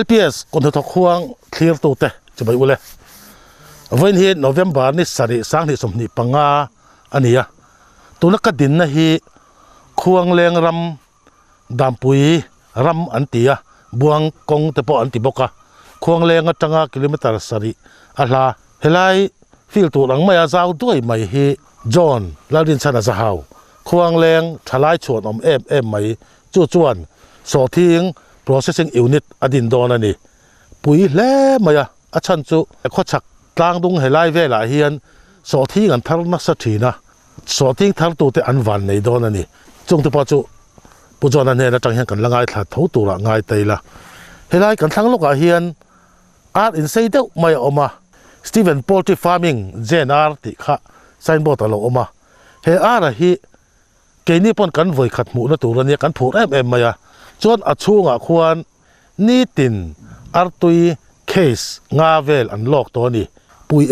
LPS คนทกควงเคลียร์ตัวเตะจะไปอุเลวันที่โนเวมเบอร์นี่สัริสังที่สมนิปังอาอันนี้ตัวนักดินนะฮีควงแรงรำดำปุยรำอันตีบวงกงแต่พออันตีบกควงแรงจังกิโลเมตรสัริอัลลาเฮลัยฟิลตัวหลังไม่อาจเอาด้วยไม่ฮีจอห์นลาดินชนะจะหาวควงแรงทลายชวนไม่จวนโซทิ้ง processing unit อดินโดนนี่ปุยเล่ไม่อาชันจุข้อชักกลางตรงเฮลัยเวลาเฮียนโซทิ้งอันทารุณสัตย์นะโซทิ้งทารุณตัวแต่อันวันในโดนนี่จงที่พอจุปุจจานันเนี่ยจังเฮียนกันละง่ายถ้าทั้งตัวละง่ายเตยละเฮลัยกันทั้งโลกเฮียนอาร์อินไซเดอร์ไม่ออกมาสตีเวนโพลทรีฟาร์มิงเจนอาร์ติค่ะไซน์บอร์ดเราออกมาเฮอาร์ฮีเกนี่ปนกันไว้ขัดหมูนะตัวนี้กันผูกมาจนอัดช่วงควรนี่ตินอาร์ตุยเคสงาเวลอันลอกตัวนี้ปุย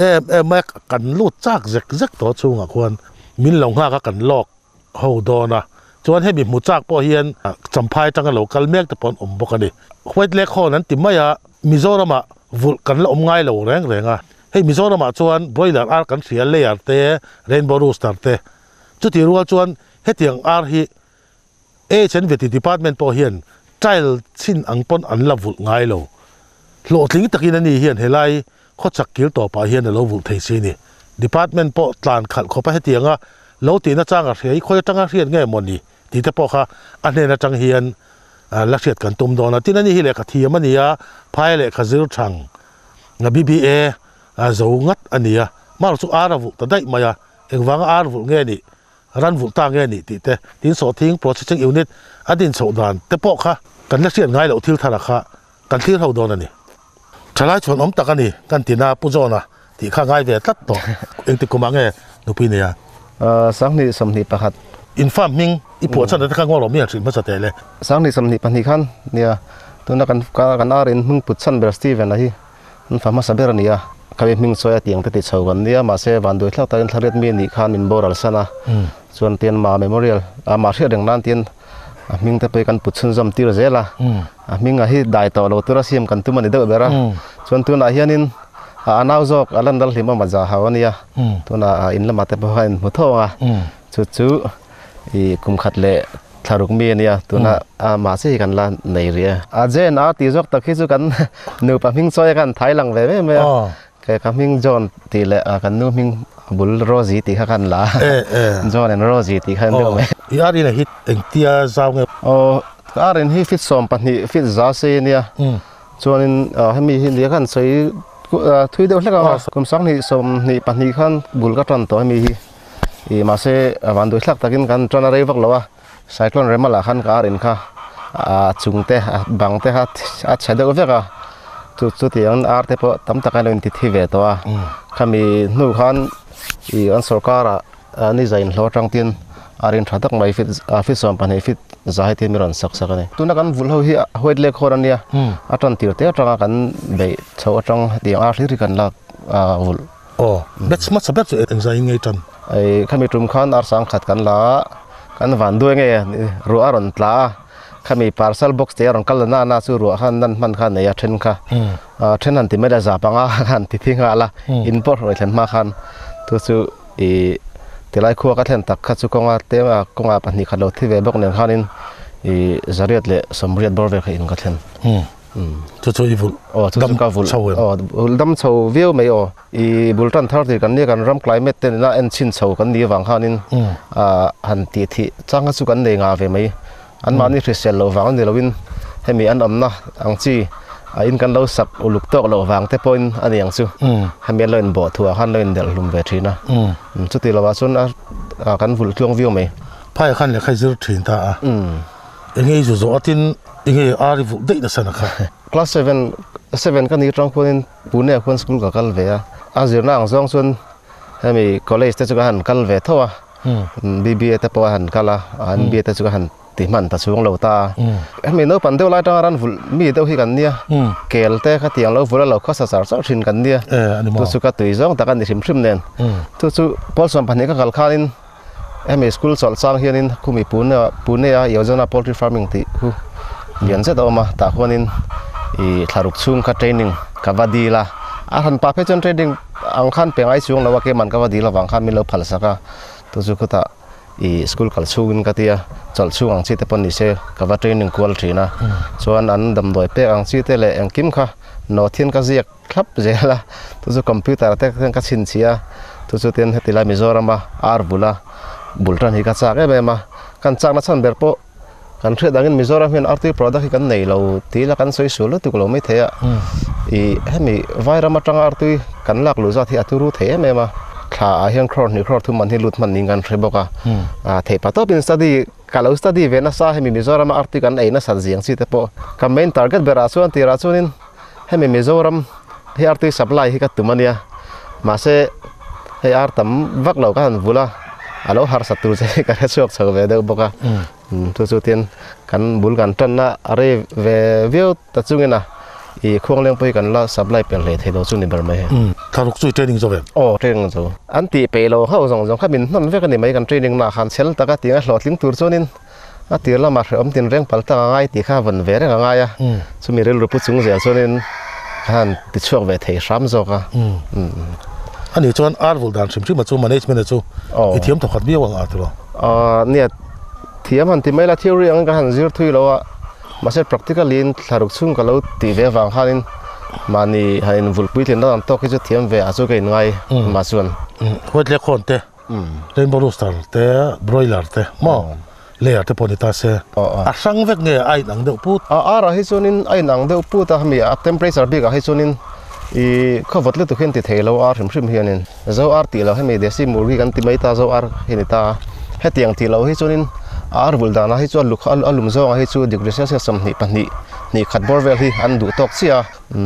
แม็กกันลูดจากเจ็กตัวช่วงควรมินหลงห้ากันลอกhowดอนะจนให้มีหมูจากพอเฮียนจำพายจังกันหลอกกันเมกแต่ปนบกันนี่ไว้เล็กข้อนั้นติไม่มิโซรามาวุลกันละง่ายเหลวแรงให้มิโซรามาจวนบอยเลอร์อาร์กันเสียเลย์เตเรนโบว์รูสตาร์เตจุดที่รู้ว่าจวนให้เตียงอาร์ฮีเช่นวิทย์ดีพาร์ตเมนต์พอเฮียนใจชินอังปนอันละวุลง่ายเหลวโหลดลิงตะกี้นั่นนี่เฮียนเฮลัยข้อจักกิลต่อไปเฮียนเราวุลเทซีนี่ดีพาร์ตเมนต์พอตลานขัดเขาไปให้เตียงเราตีน่าจ้างอะไรค่อยจ้างเฮียนง่ายหมดนี่ที่แต่พอค่ะอันนี้น่าจ้างเฮียนลักเสียดกันตุ่มโดนที่นั่นนี่เล็กที่มันนี่พายเล็กขจิรชังBBA จะงัดอันนี้มาสุอาร์วุแต่ได้มาเองวางอาร์วุเงี้ยนี่รันวุต่างเงี้ยนี่ที่แต่ดินโซทิ้ง processing unit อดินโซดานแต่พอค่ะกันลักเสียดง่ายเราทิ้งธนาคารกันทิ้งเราโดนอันนี้ชลายชวนอมตะกันนี่กันตีน่าปุจจานะที่ข้างง่ายเวทัดต่อเองติดกุมังเงี้ยนุปีเนี่ยสังนิสมนิประหัตอินฟาร์มิงอีผัวฉันได้ข้างว่าเราไม่อยากสิมาสเตย์เลยสังนิสมนิปันที่ขันเนี่ยตัวนักกันอารินมึงปุจฉันเบอร์สตีเวนนะฮีมันฟาร์มาสเบอร์เนี่ยเขาเป็นมิงโซยเตียงติดเสากันเนี่ยมาเซวันโดยทั้งตอนทะเลมีนิขันมินโบราลสนะส่วนเตียนมาเมโมเรียลมาเชื่อดังนั้นเตียนมิงจะไปกันปุจฉันจำตีระเจล่ะมิงฮีได้ต่อเราตัวเสียมกันตัวมันเดือดเบอร์ส่วนตัวนั้นเฮียนินนาวจอกอันนั้นดัลหิมมาจากฮาวานี่ตัวน่ะอินละมาแต่พอเห็นมุทโอ่ะจู่อีคุมขัดเละทารุกมีเนี่ยตัวน่ะมาสิกันละในเรียเจนตีจอกตะคิดกันนูปะมิงซอยกันไทยหลังเว้ยไม่แค่มิงจอนตีเละกันนูมิงบุลโรซีตีกันละจอนโรซีตีกันดูไหมอีอารีน่ะฮิตเอ็งเตียซาวเงี้ยอารีนฮิฟิตสอมปันฮิฟิตซาเซเนี่ยจวนให้มีเรียกันใส่ทุยเดียวเล็กอ่ะคุมสังนี่สมนี่ปันนี่ขันบุลกัตรันตัวมีมาเสวันดูสักตะกินกันจนอะไรวักแล้วไซโคลนเรมาลาขันการินค่ะจุงเตะบังเตะฮัดใช้เดียวกันจุดที่อันอาร์เตปตั้มตะกันอินทิทีเวตัวขามีนู่ขันอันสุรการนี่ใจหล่อจังเตียนอารินทัดตักไม่ฟิตสมปันนี่ฟิตใจที่มีรันสักนี่ตัวนักกันบุลเขาหัวเล็กคนนี้อัตรันตีเตะจังกันไปเช่าจังเดียงอาร์ลิกันละบุลเบ็ดมัดสับเบ็ดเอ็งใจยังไงจันข้ามีจุ่มขันอาร์สังขัดกันละกันวันด้วยไงรัวอารอนตลาข้ามี parcel box เตะรังกันละน่าสู้รัวขันนั่นมันขันเนี่ยเทรนค่ะเทรนนั่นที่ไม่ได้จับปังอ่ะขันที่ทิ้งอ่ะละอินพอร์ตเลยเทรนมาขันตัวสู้ที่ไล่ขั้วก็เทรนตักขัดสู้กงอาเตะกงอาปันนี่ขัดเราที่เว็บบอกเนี่ยขันนี่จารีตเลยสมเรียบร้อยเลยอินก็เทรนจู่อีบุลดำกับบุลดำเช่าวิวไม่บุลตันทาร์ติกันเนี่ยกันรัมคลายเมตเตน่าเอ็นชินเช่ากันดีวังขันนี่หันตีที่จ้างสู้กันเด้งาเวไม่อันมานี่คริสเตียนเราวังนี่เราวินให้มีอันนะอังจีอินกันเราสักอุลุกโตเราวังแต่พอยอันนี้ยังสู้ให้มีเล่นบ่อทัวร์ขันเล่นเดลลุมเวทีนะสุดที่เราว่าส่วนกันบุลช่วงวิวไม่พายขันเลยใครจะถึงตาอย่างงี้จู่ๆที่ยังไงอาริฟุได้นะสนะค่ะคลาส7กันนี่ตรงคนปูเน่คนสกูลกับกัลเวียอาจิรน่าส่งส่วนให้มีคอลเลจแต่จุกหันกัลเวียทั่วBBA แต่พอหันกัลละBBA แต่จุกหันติมันแต่ช่วงเราตาให้มีโน้ตปันเดียวไล่ตั้งรันฟุลมีเดียวที่กันเนี่ยเกลแต่ขัดยังเราฟุลเราข้อสารชินกันเนี่ยตัวสุกัดตัวอีกแต่กันนี่ชิมเนี่ยตัวสุพอลสัมพันธ์นี้ก็กัลขานินให้มีสกูลสอนสร้างเฮียนินคุมีปูเน่ยาวจนน่ะ poultry farming ที่เรียนเสร็จออกมาตาคนนิน ทารุกซุงka training ka vadila a han pa phe chon training ang khan pengai chung lawa ke man ka vadila wang khan mi lo phal saka tu chu khuta school kal chungin ka tia chal chung ang chi te pon ni se ka va training kwal thina chuan an dam doi pe ang chi te le ang kim kha no thin ka ziak thlap zela tu chu computer te ka chin chia tu chu ten hetila mizorama ar bula bultan hi ka cha ke be ma kan chang na chan ber po kan thre dangin mizoram hian RT product hi kan nei lo ti la kan soi sul tu lo mai theya hemi vairama tanga RT kan lak lu za thi aturu the me ma kha a hian khror ni khror thu man hi lut man ning kan thre boka the pato bin study kalau study ve na sa hemi mizoram RT kan ei na sal jiang si te po ka main target bera chuan ti ra chunin hemi mizoram hi RT supply hi ka tumania ma se he ar tam vak lo kan vula alo har satu se ka chok chho ve de boka tu chu ten kan bul kan tan na are ve view ta chungena I khong leng poi kan la supply pen le thelo chu ni ber mai tharuk chu training zo ve training zo an ti pe lo ho zong zong khamin non ve kan ni mai kan training na khan sel ta ka ti a hlot ling tur chonin a tir la ma om tin reng pal ta ngai ti kha van ve reng ngai ya chu mi rel ru pu chung zel chonin han ti chok ve thei ram zo ka ani chuan arvul dan chim chu ma chu management chu ithiam to khat bi wang a tro nia thiam han ti mai la theory ang ka han zir thui lo a ma se practically in tharuk chung ka lo ti ve wang khanin mani hain vulpui thin dan to ki chu thiam ve a chu ke ngai ma chuan hot le khon te rainbow rooster te broiler te mo le te ponita se a sang vek nge ai nang de put ra hi chunin ai nang de put a mi a temperature bi ka hi chunin khawat le tu khen ti thelo ar hrim hianin zo ar ti lo he me desi murgi kan ti mai ta zo ar hinita he tiang ti lo hi chunin ar buldana hi chu luk alum zo hi chu degree celsius sam ni pani ni khat bor vel hi an du tok chia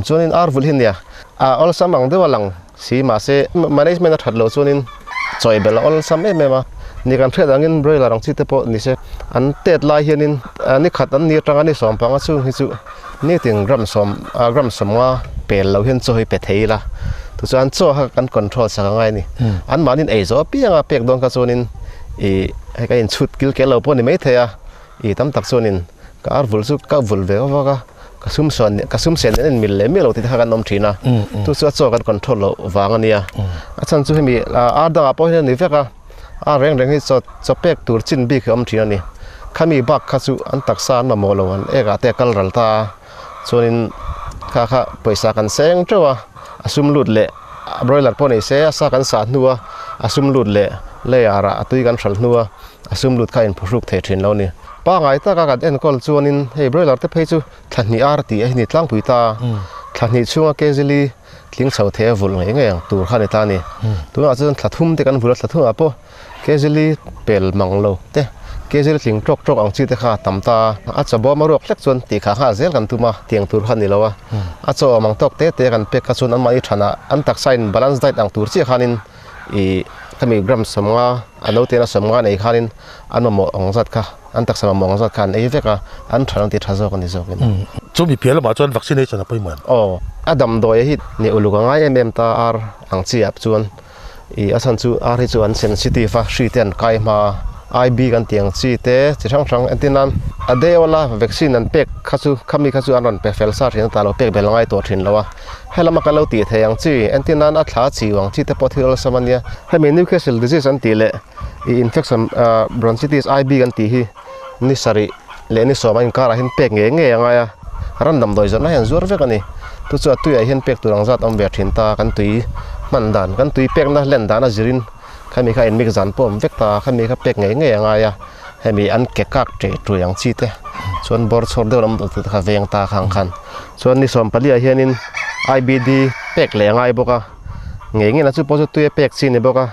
chunin ar bul hin ya all samang de walang si ma se management a thatlo chunin choi bel all sam e mema ni kan thred angin broiler ang chi te po ni se an tet lai hianin ni khat an ni tanga ni som panga chu hi chu ni ting gram som wa pel lo hian choi pe theila tu chuan cho ha kan control sa ngai ni an manin ei zo pianga pek don ka chunin ka in chut kil ke lo po ni mai theya tam tak chunin ka ar vul chu ka vul ve wa ka sum sen en mil le mi lo ti ha kan nom thina tu chu cho kan control lo wang ania a chan chu hemi ar da po hian ni veka a reng hi cho pek tur chin bi khom thina ni khami bak kha chu an tak sa an ma mo lo an eka te kal ral ta chunin kha paisa kan seng trowa asum lut le broiler po ni se asa kan sa nuwa asum lut le ara atui kan thal nuwa asum lut kha in phuruk the thin lo ni pa ngai ta ka en kol chuanin hey broiler te phei chu thani ar ti a ni tlang pui ta thani chunga kezili tling chho the vul ngai ngai ang tur kha ni ta ni tu a chun thathum te kan vul thathum a po kezili pel manglo te kezil tling trok ang chi te kha tamta a chabo marok hlek chon ti kha ha zel kan tuma tiang tur khan ni lowa a cho mang tok te kan pek ka chun an mai thana an tak sign balance diet ang tur chi khanin kami gram samwa alo te na samwa nei khanin an mo ong zat kha an tak sama mong zat khan ei veka an thalang ti thazo kan ni zo kin chu mi piala ma chuan vaccination a poiman adam doi hi ni uluga ngai em ta ar ang chi ap chuan asan chu ar hi chuan sensitive a shiten kai ma IB kan tiang chi te chang antinan ade wala vaccine an pek khachu khami khachu anon pe fel sa thin ta lo pek bel ngai to thin lawa helama ka lo ti theyang chi antinan a thla chi wang chi te pothil samania hemi Newcastle disease an ti le infection bronchitis IB kan ti hi ni sari le ni so main kara hin pek nge anga ya random doi zona hen zur ve kani tu chu tu ya hin pek turang zat om ve thin ta kan tui mandan kan tui pek na len dana zirin khami kha en mix zan pom vekta khami kha pek nge anga ya hemi an ke kak tre tuyang chi te chon bor chhor de ram tu kha veng ta khang khan chon ni som pali a hianin IBD pek le ngai boka nge na chu po chu tu pek chi ni boka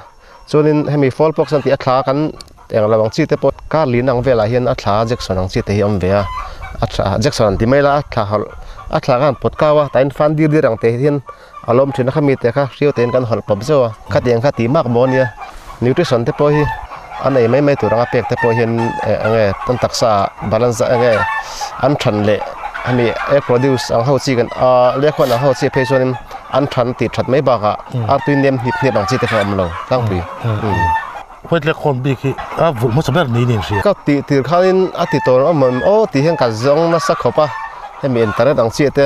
chonin hemi fallpox an ti a thla kan eng lawang chi te pot ka linang vela hian a thla Jackson ang chi te hi om ve a thla Jackson ti mai la a thla kan pot kawa tain fan dir ang te hian alom thina khami te kha riu ten kan hol pop zo khatiang kha ti mak bonia nutrition te po hi anei mai turanga pek te po hian ange tan taksa balance ange an than le ami e produce ang ho chi kan le khon ang ho chi phesonin an than ti that mai ba ka a tuin nem hip ne bang chi te kham lo tang pi hot le khon bi ki a vu mo saber ni ning shi ka ti khalin ati tor amon ti hen ka zong na sa khopa ให้มีอินเทอร์เน็ตอังเสียเต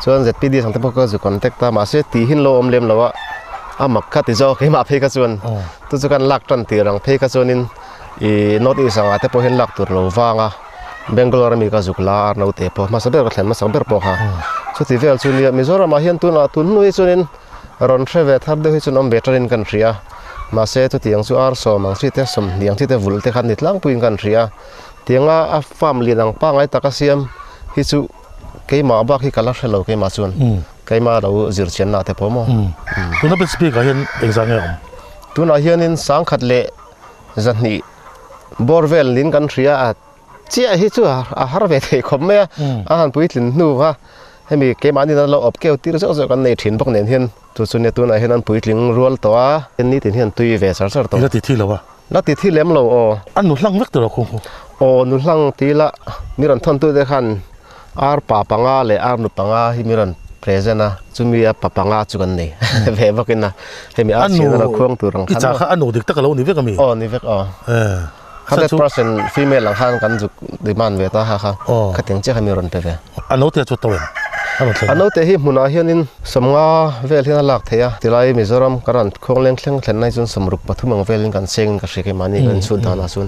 ส่วน ZPD สังเกตพวกก็จะคอนแทคตามาเสียตีหินโลอมเลมแล้วว่ามักคัดที่จะให้มาเพกส่วนตัวจะกันลักตันตีรังเพกส่วนนินนอตอีสังอาจจะพอเห็นลักตัวโลวางเบงกอลามีกาจุกลาอาร์นาอุเตปมาสับเบอร์ก็แทนมาสับเบอร์ปอกสุดที่เวลส่วนนี้มิโซรามาเห็นตุนนุ้ยส่วนนินรอนเทรเวทับเดือดส่วนอมเบตรินกันเรียมาเสียตัวที่ยังสุอาร์สอมังสิเตสมยังที่เตวุลเตขันนิดลังปุยกันเรียที่ยังอาฟามลีนังปังไอตากาเซียมฮิสุเกี่ยมาบักฮิกาลักเชลเกี่ยมาส่วนเกี่ยมาเราจิรเชนนาเตปอมตัวนั้นเป็นสปีกเห็นเอ็กซ์ไงตัวนั้นเห็นนินสังขัดเละจันนี่บอร์เวลลินกันเรียเจ้าฮิสุอาหารเวทีคมเมียอาหารปุยลินนูฮะให้มีเกี่ยมานี่นั้นเราอบเกี่ยวที่เราจะกันในถิ่นพวกเนียนตัวส่วนนี้ตัวนั้นเห็นนั้นปุยลิงรัวตัวเห็นนี่ถิ่นเห็นตุยเวสารตัวแล้วติดที่แล้ววะแล้วติดที่เลี้ยมเราอันนู้นลังเวกตัวเราคงนุลังทีละมีรันทนตัวเด็กขันอาร์ป่าปังอาเลยอาร์นุปังอาที่มีรันเพรสนะจุมีป่าปังอาจุกันนี่เว้ยบอกกินนะให้มีอาร์เชียนเราควงตัวรังขันอีจ้าข้าอันนู้นเด็กตะกะเรานี่เวกมีนี่เวก100% female หลังขันกันจุดีมันเวต้าค่ะขัดยังเจ้าให้มีรันเปเวอันนู้นเทียจุดตัวอันนู้นเทียมุนาเฮียนินสมงาเวลที่นั่นหลักเทียที่ไรมิโซรัมการันคงเลี้ยงเลี้ยงในจุนสมรุปปฐุมเวลินกันเซ็งกับเชคมันนี่กันสุดทานาสุน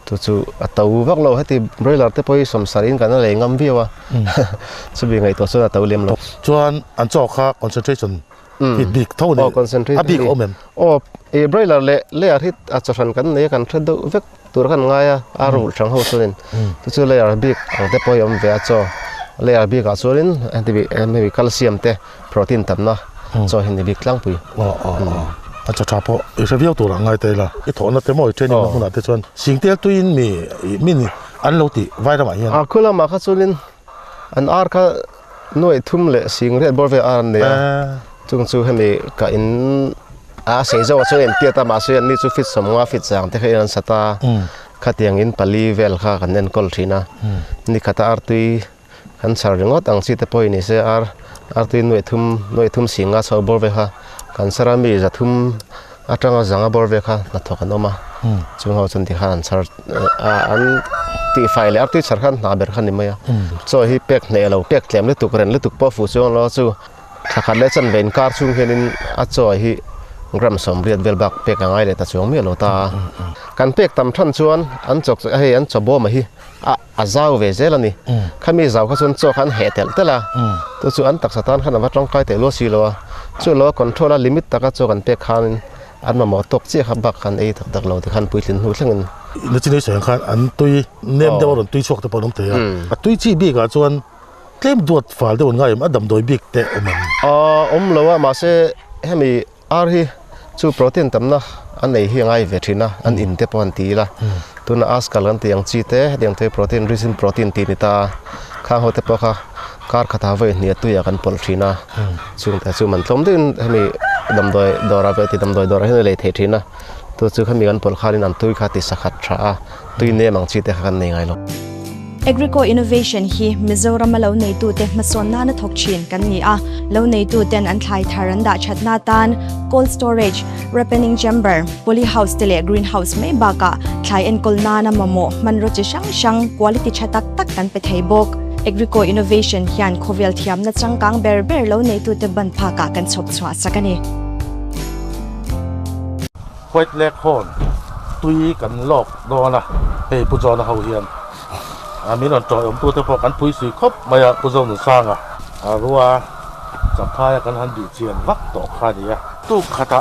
ตัวอัตวูวักเราให้ที่บริลาร์เตปอยสมสารินกันนั่นเลยงามวิวสุบิงไงตัวสุดอัตวูเลี้ยงเราจวนอันจอกค่ะ concentration ผิดบิ๊กเท่านี้บิ๊กโอเมนบริลาร์เล่อาทิตย์อาจจะฟันกันเนี่ยกันเทรดเวกตัวกันง่ายอารูช่างหัวสุนตัวเล่อาบิ๊กเอาเตปอยเวอจ่อเล่อาบิ๊กอาสุรินอันที่ไม่มีแคลเซียมเตโปรตีนต่ำนะจ่อเห็นบิ๊กลังปุยอาจจะชอบเพราะอีกเรื่องตัวหลังไงแต่ละอีถอนนั่นแต่หมดเทรนนิ่งของนั่นแต่ส่วนสิ่งที่ตัวอินมีอันเราติไว้ทำไมเนี่ยคุณละมาคัสุรินอันอาร์ค่ะหน่วยทุ่มเละสิ่งเรียบร้อยอันเนี่ยจุงจูให้มีกับอินเสียงจะว่าส่วนเตี้ยตามาส่วนนี่จูฟิตสมงาฟิตจังแต่ให้อันสตาขัดยังอินปลีเวลค่ะกันเน้นกอลทีนะนี่ขัดอาร์ตุยขันสารงอตังสิแต่พอยนี่เสียอาร์ตุยหน่วยทุ่มสิ่งอาสาวบอลเวค่ะกันสรามีจะทุ่มอาจารย์จังบอลเวค่ะนัดทกันออกมาจุงเขาจนที่ขันสารอันที่ไฟเลยอาร์ตุยสารขันนาเบอร์ขันนี่มั้ยโซ่ที่เป็กเนี่ยเราเป็กแหลมเลยตุกเรนเลยตุกป้อฟูช่วงเราจู่ถ้าขัดเลยจันเวนการชุ่มเห็นอาโซ่ที่กรัมสมเรียดเวลบักเป็กง่ายเลยแต่ช่วงไม่เราตาการเป็กตำท่านชวนอันจกให้อันจบบ่มาฮีอาเจ้าเวเจลนี่ข้ามีเจ้าเขาชวนโจขันเหตุแต่ละตัวส่วนตักสตานขันวัดร่างกายแต่ล้วนสีล้อช่วยล้อคอนโทรลลิมิตตะกัดโจกันเป็กขันอันมาหมอตกเจี๊ยขับบักขันตักเราที่ขันปุยลินหูเรื่องเงินแล้วที่นี่เสียงขันอันตุยเนมเดวร์ตุยชกแต่ปนมเตะตุยจีบีกับชวนเต็มดวดฝาเดวนง่ายมันดำโดยบิ๊กเตะมันเราว่ามาเสให้มีอาร์ฮีชูโปรตีนต่ำนะอันไหนที่ง่ายเวทีนะอันอินเตปวันตีละตัวน่าอาสกัลกันที่ยังจีเตะยังเตะโปรตีนริซินโปรตีนตีนิตาข้างหัวเตปค่ะการขัดหาไว้เนี่ยตัวอย่างกันปนทีนะซึ่งแต่ซึ่งมันล้มดึงให้มีดำโดยดอราเวทีดำโดยดอราให้เลยเททีนะตัวซึ่งให้มีกันปนข้ารินันตุยขาติสักขัดช้าตุยเนี่ยมังจีเตะกันในไงล่ะAgrico Innovation hi Mizoram lo nei tu te mason na na thok chin kan ni a lo nei tu ten an thlai tharan da chatna tan cold storage ripening chamber polyhouse tele greenhouse me ba ka thlai en kol na na mamo man ro chi shang quality chatak tak kan pe thei bok Agrico Innovation hian khovel thiam na changkang ber lo nei tu te ban pha ka kan chop chwa sakani White Lake Horn tui kan lok do na he pu jo na ho hianมีนอนจอยตัวเธอพอกันพุยสีครบมาอย่างกุศลหนุนสร้างรัวจับพายกันหันดีเจียนวักต่อคาดีตู้ขัด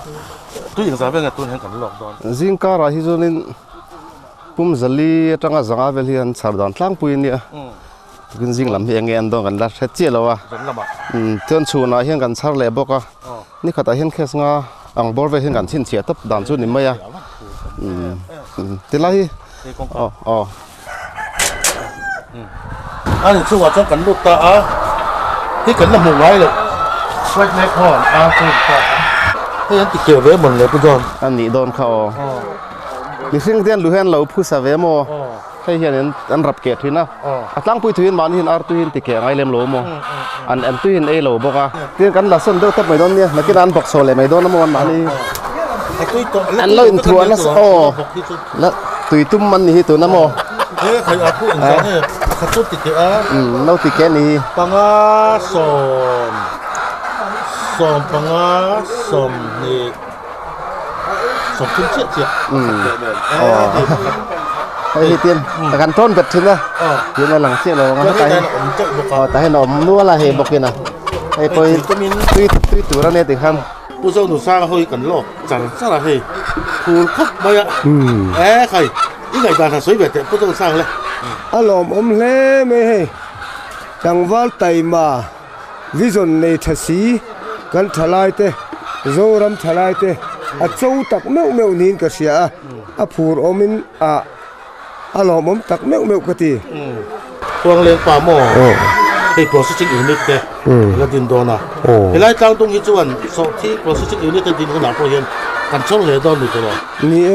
ตู้อย่างสายเป็นไงตู้เห็นกันหลอกดอนจิงการะฮิโซนินปุ่มจลีจังจังอาเวลียนสารดอนทั้งปุยเนี่ยกินจิงลำเฮียงเงินดองกันละเจ็ดแล้ววะเตือนชูน่ะเห็นกันสารเล็บก็นี่ขัดเห็นแค่งาอังบอลเวเห็นกันชิ้นเฉียตับด่านชุดนี่ไม่อะทีไรอันนี้ช่วงจังกันลุกตาที่กันน้ำมูกไว้เลยไว้ในคอนตื่นตาที่ยันติเกี่ยวเวหมดเลยพี่จอนอันนี้โดนเขาดิสิ่งที่รู้เห็นเราผู้สาวเวโมให้เห็นอันรับเกียรตินะตั้งปุยทุยนบ้านเห็นอาร์ตุยนติเกี่ยวไงเลี้ยงโลโมอันตุยนโลบอกว่าที่กันลักษณะเดียวกับไม่โดนเนี่ยนักกีฬาบอกโซเลยไม่โดนน้ำมันมานี่อันเราอินทัวร์แล้วแล้วตุยตุ้มมันนี่ตัวน้ำมันเฮ้ยใครเอาพูดอย่างนี้ ขตุติเกอ เราติแกนี่ ปังาสมปังาสมนี่สมขึ้นเจี๊ยบไอ้เตียนประกันต้นเป็ดชิ้นนะยืนในหลังเสียเรางั้นไปแต่ให้หนอมนัวละเฮบอกกินนะไอ้ปอยตุยตัวเราเนี่ยติครับผู้เจ้าหนูสร้างเฮยกันโลกจังซะละเฮคูณคุบไปอ่ะใครอีกไงการทำสวยแบบผู้เจ้าสร้างเลยอารมณ์เล่ไม่ให้จังหวัดไตมาวิจารณ์ในทัศนีกันทลายเตะโจรำทลายเตะอาเจ้าตักเมื่อนินก็เสียอาผูรอมินอารมณ์ตักเมื่อก็ตีพวงเลี้ยงป่าหม้อให้โปรเซสซิ่งยูนิตเตะแล้วดินโดนะเวลาจ้างตรงนี้จวนสอบที่โปรเซสซิ่งยูนิตดินขนาดพอเห็นกันช่องเลยตอนนี้ตลอดนี่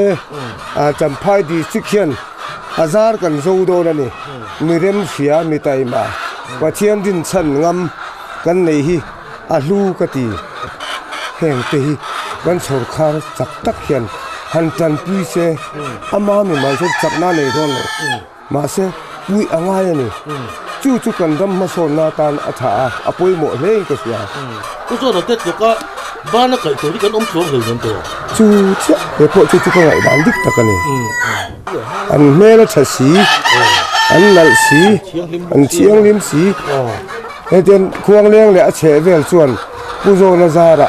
จำพายดีสิเขียนอาซาร์กันโจโดนั่นนี่มีเรื่องเสียมีไตมาว่าเชียนดินชั้นงำกันในฮีอาลูกตีแห่งตีกันสรคาจับตักเขียนหันจันปุยเสอามามีมาสุดจับหน้าในท้องเลยมาเสปุยอ่างายนี่จู่กันดำมาสอนนาตานอาถาอปุยหมดเลยก็เสียผู้ช่วยเราเด็กก็บ้านนักเกิดตัวที่กันช่วงเลยเหมือนตัวจู่เจ้าเดี๋ยวพวกจู่ก็ไงบ้านดิกตะกันนี่อันเมลชัดสีอันนัลสีอันเชียงลิมสีเดี๋ยวควงเลี้ยงเลยเฉยเวลส่วนผู้โจนาซาระ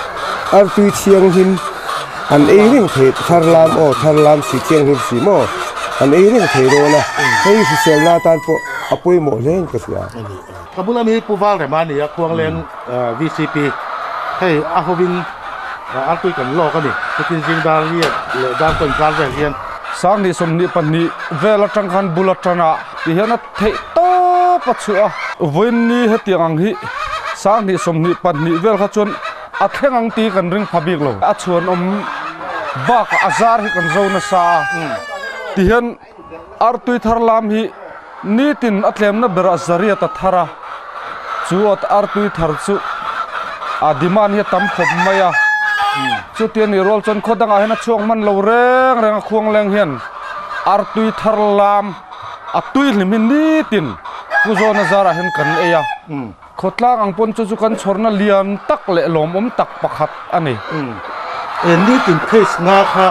อันตุยเชียงหินอันเอริงเททารลามสีเชียงหินสีโมอันเอริงเทโรนะให้ฟิเซลนาตานปอปุยโมเล่นก็เสียกับบุญมีผู้ฟังแต่มาเนี่ยควงเลี้ยงVCP ให้อาฮวินอันตุยกันโลกันนี่จริงๆดาเรียดาคนการเรียนสังนิสมนิปันนิเวลจังคันบุลตนะที่เห็นนัดเทโตปัจจุบันวันนี้เหตุอย่างนี้สังนิสมนิปันนิเวลขจรอัดแห่งตีกันริงพับบิกโลอัดชวนบักอาซาร์ฮิกันโจนซาที่เห็นอาร์ตุยทาร์ลามฮินี่ตินอัตเลมนับเบรัสซารีตัทาระจูอัดอาร์ตุยทาร์ซูอาดิมานฮิตั้มขบมายาจุดที่นี่รอลจนคนดังอาเห็นช่วงมันเราแรงควงแรงเห็นอาร์ตุยทาร์ลามอัตุยลิมินนี่ตินผู้โจนซาระเห็นกันเอียขดล่างอังปนจุกันชนน่ะเลียนตักเละลมตักปักหัดอันนี้นี่ตินเคสงาค่ะ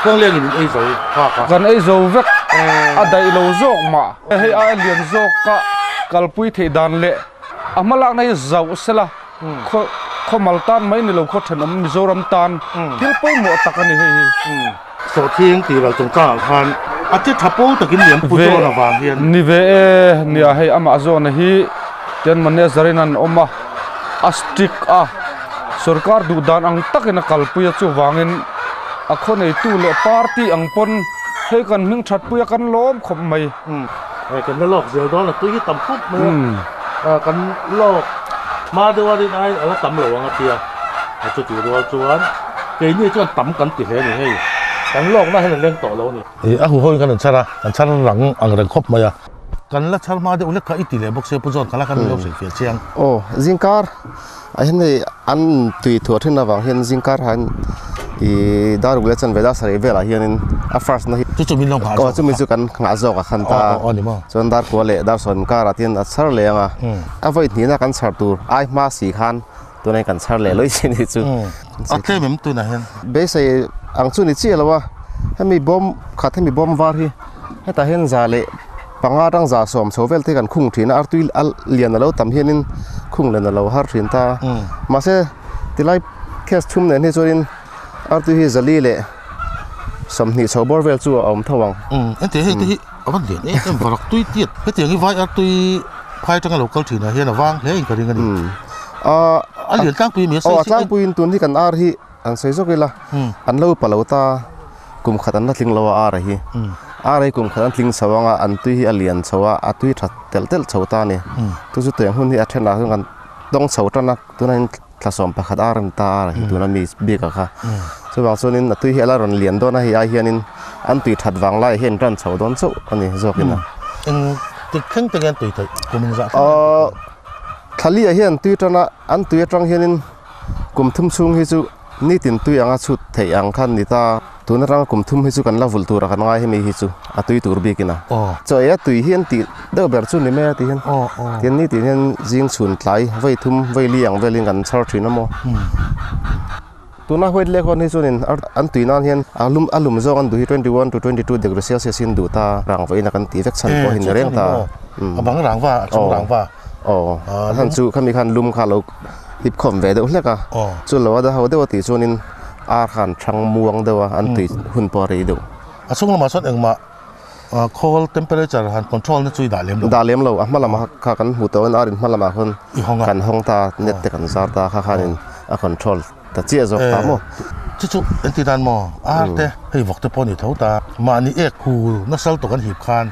ควงเลี้ยงนี่ไอ้โจค่ะกันไอ้โจเวกอะได้เราโจกมาให้ไอ้เลียนโจกะกัลปุยเทดันเละอามาลักในเจ้าเสละเขามาลตันไม่ในเราเขาถนนมิโซรัมตันที่ไปหมดตักกันนี่โซเทียงตีเราตรงกลางคันอาจจะทับโป้ตะกินเหลี่ยมปุโตนะวางเฮียนนี่เวเนี่ยให้อามาโซนฮีเจนมันเนี่ยจรินันอมมาอัสติกสุรการดูดานอังตักนักกัลปุยจูวางินคนในตู้เลปาร์ตี้อังปนให้กันมิ่งชัดปุยกันล้อมขบไม่กันโลกเสียวดอนตุ้ยต่ำคุบมือกันโลกมาดูว่าที่ไหนแล้วต่ำหลวงอ่ะเทียจุดตัวจวนเกี่ยนี่จวนต่ำกันติดเลยนี่ให้กันโลกน่าให้เรื่องต่อแล้วนี่หูห้อยกันชาละกันชาละหลังอังเริงคบมากันละชามาเดี๋ยวเล็กก็อิติเลยบอกเสียผู้จวนกันละกันเลี้ยวเสียเฟียเชียงโอ้จิงการเห็นเลยอันตุยถั่วที่น่าวังเห็นจิงการหันดารุเลชันเวลาสายเวลาเห็นfirst นะจุดมีลงผ่านก็จุดมีจุดกันขนาดจอกขันตาจนดาร์กัวเล่ดาร์สนการ์ที่อัดสารเลี้ยงไว้ที่นั่นกันสารตูไอ้มาสีขันตัวนี้กันสารเลี้ยเลยสินี่จุดอัดเท่เหมือนตัวไหนเห็นเบสอังจุดนี่เชี่ยแล้วว่าให้มีบอมขัดให้มีบอมวารีให้ตาเห็นจ่าเล่ปังอาดังจ่าสมโซเวลที่กันคุ้งที่นั่นตุยเลี้ยงแล้วตั้มเห็นคุ้งเลี้ยงแล้วฮาร์ฟินตามาเสที่ไล่แค่ชุ่มเนี่ยที่จริงอาร์ตุยจะลีเล่สมนิชาวบอร์เวลจู่เอาทวังอันที่เอาวันเดียนี่บรักตุยเตี้ยเพื่อที่อย่างนี้ไว้อาร์ตุยพายจังเราเกาถือนะเฮียนะว่างเฮ้ยกันยังไงอันเหรียญตั้งปีมีใช่ตั้งปีนตัวที่กันอาร์ฮีอันใส่จกิละอันเล่าปะเล่าตากลุ่มขัดอันนั้นลิงเล่าอาร์ฮีอาร์ฮีกลุ่มขัดอันลิงสว่างอันตุยอันเหรียญสว่างอันตุยถัดเตลชาวตาเนี่ยตัวสุดตัวอย่างหุ่นที่อัดเทนนะกันต้องชาวตานักตัวนั้นผสมประคัดอาร์มตาอะไรตัวนั้นมีเบียกค่ะส่วนบางส่วนนี้ตุยเฮล่ารันเหรียญตัวนั้นไอเฮียนินอันตุยถัดวางไล่เห็นรันชาวโดนโซ่อันนี้จกินนะติดเครื่องตัวกันตุยกุมินจะทะเลเฮียนตุยตระนะอันตุยตรังเฮียนินกลุ่มทุ่มซุงฮิจู นี่ตินตุยอังชุดเทยังคันนี่ตาตัวนั้นรังกุมทุ่มให้สุกันละวุลตัวรักง่ายให้มีให้สุอะตุยตัวบีกินะ อ๋อ จอยตุยเฮียนติเดอเบอร์ชุนนี่แม่ติเฮียน อ๋ออ๋อ เฮียนนี่ติเฮียนจิงชุนไหลไว้ทุ่มไว้เลี้ยงไว้เลี้ยงกันชาร์ทรีนะโมตัวน่าห้วยเล็กคนที่สุนินอันตุยนั่นเฮียนอารมณ์จงอันดูที่21 to 22 degrees Celsius สินดูตารังไว้นักกันตีเฟกชันพอเห็นเร่งตา บังหลังว่าจงหลังว่า อ๋อท่านจู่เขามีคันลุมขาลกฮิปคอมเวเดอเล็กอ่ะส่วนเราว่าเดี๋ยวตีส่วนนี้อาขันช่างม่วงเดี๋ยวอันตีหุ่นปอรีดู ช่วงละมาสดเองมาcold temperature หัน control นี่ช่วยได้เลี้ยง ดาเลี้ยงเราอ่ะมาละมาข้ากันหูตัวนั้นอารินมาละมาคนกันห้องตาเน็ตกันซาร์ตาข้าคันอ่ะ control แต่เจี๊ยบตามโมจุดอันที่ด้านมอเต้ให้บอกแต่พอนี่เท่าตามานี่เอกหูนักสลุตกันหีบคาน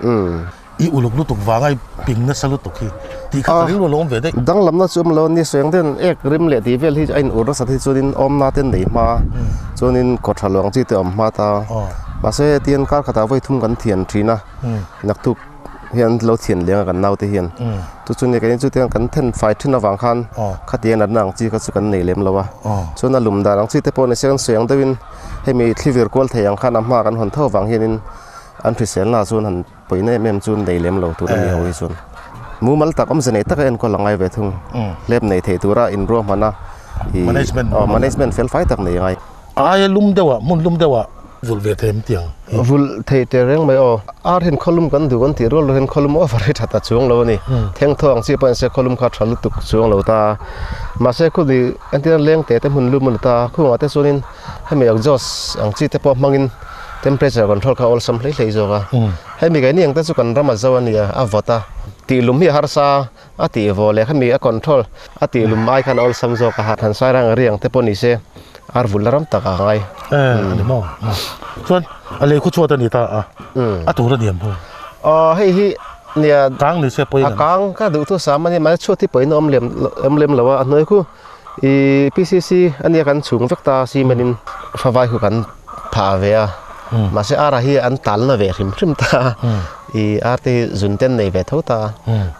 อีอุลุกลุตุกวางไอ้ปิงนักสลุตุกที่ที่เขาเรียกว่าลมเวดดังลำนั้นจุ่มเรานี่เสียงเด่นเอกริมเละที่เวลที่ไอ้อุรสัตย์จุดินอมนาเต้นไหนมาจุดินกดฉลองจีเตอมมาตามาเสียเตียนการขัดเอาไว้ทุ่มกันเทียนทีนะนักทุกเฮียนเราเทียนเลี้ยงกันนาวที่เฮียนทุกส่วนใหญ่กันจุดเตียนกันเทนไฟที่นวางคันขัดเตียนนัดนังจีก็สุกันเหนื่อยเลี้ยมเราวะส่วนนั้นลุมดานังจีเตปอนเสียงเสียงเดวินให้มีคลิเวอร์กอลเทียงคันน้ำมากันหันเท่าวังเฮียนินอันที่เสียงล่าส่วนหันไปในเมมจุนเหนื่อยเลี้ยมเราตัวนี้เอาไว้ส่วนมูมัลตักอมเสนตักเอ็นก็หลังไงเวทุงเล็บในเทตัวระอินรวมมันนะmanagement เฟลไฟตักไหนไงลุมเดียวมุนลุมเดียววุลเวทเทมเตียงวุลเทเตเร่งไม่อเห็นคอลุมกันดูกันที่รู้เห็นคอลุมออฟเรทัดช่วงเรานี่เที่ยงทองสิเป็นเสคอลุมขาดทะลุตุกช่วงเราตามาเสคุดีอันที่เลี้ยงเตะมุนลุมมุนตาคู่ว่าแต่ส่วนนี้ให้มีออกจอสอังจีเตปอมังอินtemperature control ka all sam hlei hlei zoga he mi gai niang ta chu kan rama zawania avota ti lum hi harsa ati vole khami a control ati lum mai khan all sam zo ka han sai rang riang te poni se ar vularam ta ka ngai ni mo chuan ale khu chuata ni ta a tu ra niam ho hei hi nia kang ni se poi kang ka du tu sam ani ma chu ti poi no lem lawa noi khu i pcc ania kan chung vekta si manin phawai khu kan pha ve aมาเสียอะไรที่อันตันน่ะเวริมตาอีอาร์ที่จุนเต้นในเวทตา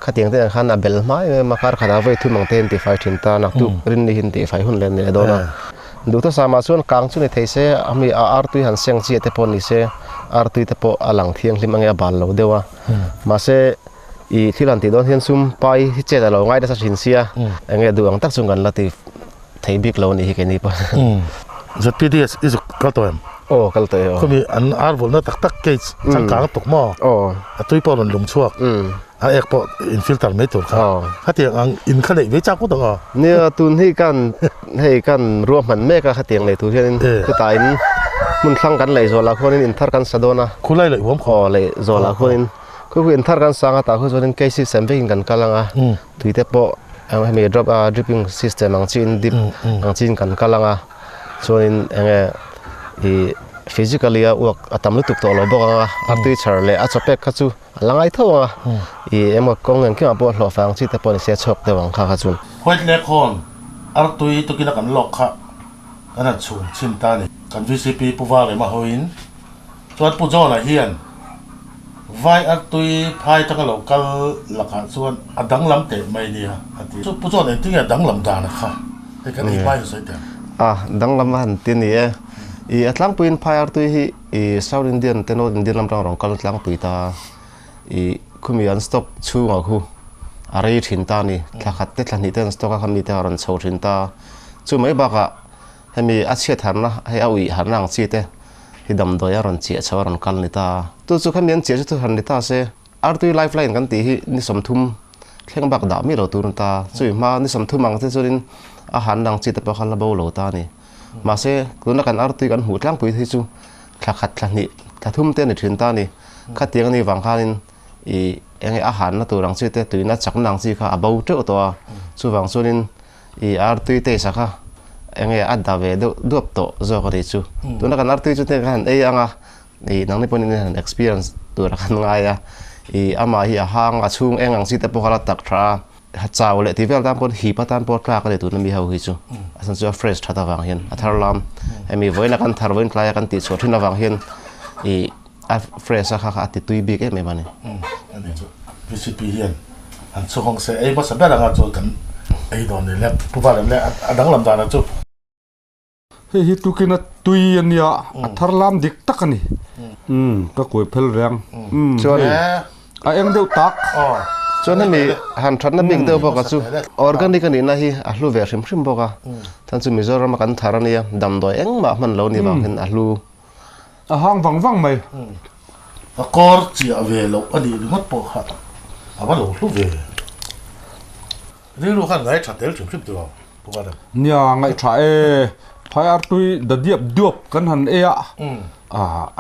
ขัดยังเต้นขันอับเบลไม่มาคาร์ขัดเอาไว้ทุ่มมังเต้นที่ไฟถินตานักตุรินนี่หินที่ไฟหุ่นเล่นเนี่ยโดนดูตัวสามาส่วนกลางส่วนในไทยเสียมีอาร์ตุยหันเสียงเจียเตปอนี่เสียอาร์ตุยเตปออลังเทียงลิมังเงาบาลเราเดียวมาเสียอีที่หลังที่โดนเฮียนซุ่มไปที่เจตเราง่ายได้สักหินเสียเงี้ยดูอังตักส่งกันละที่ไทยบิ๊กเรานี่ที่แค่นี้ปะจุดพีดีเอสอีจุดกระตุ้นโอ้ก็เลยก็มีอันอาร์วอลน่ะตักเกจสังกากตกหม้อตุยปอลลุมชวกเอกปออินฟิลเตอร์ไม่ถูกครับถ้าเตียงอินขนาดวิจักก็ต้องเนี่ยตุนให้กันรวมมันแม่ก็ขัดเตียงเลยทุกที่นี่คือตายมันสั่งกันเลยโซลาคนนี้อินทัร์กันสะดวกนะคุณไล่เลยผมขอเลยโซลาคนนี้คืออินทัร์กันสั่งแต่คือโซนนี้เคสเซมปิ้งกันกันละตุยเตปอให้มี drop dripping system อังจีนดิบอังจีนกันกันละโซนนี้physically work atam lu tuk to lo boka artui charle a chopek khachu langai thonga ema kongen ke apo hlo fang chi te pon se chok te wang kha chun hoit le khon artui to kina kan lok kha kana chun chin ta ni kan vcp puwa le ma hoin chuan pu jo la hian vai artui phai ta ka local lakha chuan adang lam te mai ni ha ati chu pu jo ne ti ya dang lam da na kha te kan ni vai so te dang lam han tin ni atlang puin phayar tu hi South Indian teno Indian lam rang kal tlang pui ta khumi an stop chu nga khu arai thin ta ni thakhat te thlani ten stock khan ni ta ran chho thin ta chu mai ba ka hemi a che than na hai a ui han rang chi te hi dam do ya ran chi chaw ran kal ni ta tu chu khan yan che chu han ni ta se ar tu lifeline kan ti hi ni som thum thleng bak da mi ro tu ta chu ma ni som thum ang te churin a han rang chi te pa khan la bo lo ta niมาเสกุนักการอาร์ตุกันหูตั้งปุยที่จูขัดขัดนี่ถ้าทุ่มเต้นในถิ่นตานี่ขัดเตียงนี่วังคานินอาหารนะตัวรังสีเตตุยนัดจักนังสีค่ะบ่าวเจ้าตัวจู่วังส่วนนี้อาร์ตุยเตะสักค่ะอัดดาวเวดูบโตโจก็ได้จูตัวนักการอาร์ตุยจุดนี้กันนังนี่พอนี่เห็น experience ตัวรักกันง่ายอามาฮีห่างชุ่งนังสีเตปกระตักทราฮัจาวเลยที่เวลาตามคนหีบตามปอดกลากเลยตัวนั้นมีเฮาฮิจูสันจะ fresh ทัดวังเห็นอัธารลามมีไว้นักการทาร์วินคลายกันติดสวดที่นวังเห็นfresh สักค่ะติดตุยบิ๊กไม่มาเนี่ยอันนี้จูวิสิปีเห็นอันสุขของเสียภาษาแบบนั้นจูกันโดนนี่แหละผู้ว่าเลยดังลำดานะจู he hi tukina tui ania athar lam dik takani ka koi phel rang ชวน a eng deu tak ชวนนั้นมีหันทันนั้นมีเดียวบอกกันซูออร์แกนิกนี่นะฮีอัลลูเวอร์ชิมบอกกันท่านซูมิโซรามากันทารานี่ดำดอยเอ็งมามันเหล่านี้บางเห็นอัลลู a hang wang mai a kor chi a ve lo ani ngot po kha a ba lo lu ve ri lu khan ngai cha tel chim chim tu po ba da nya ngai tha e phai ar tui da diap duop kan han e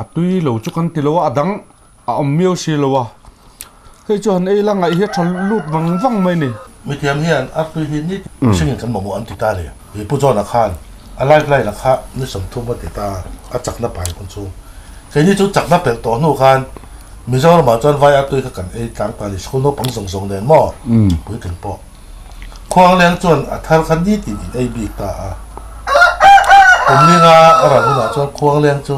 a tui lo chu kan ti lo adang a om miu si lo wa he chu han e la ngai hi thal lut wang mai ni mi tiam hian a tu hi ni singin kan mo mo an ti ta le hi pu jo na khan a lai lai la kha ni som thu ma ti ta a chak na pai kun chu ke ni chu chak na pel to nu khan mi zo ma chon vai a tu kha kan e tang ta li skul no pang song song den mo pui kan po khwang leng chon a thar khan ni ti ai bi ta aผมนี่nga ara nu na chon khwang leng chu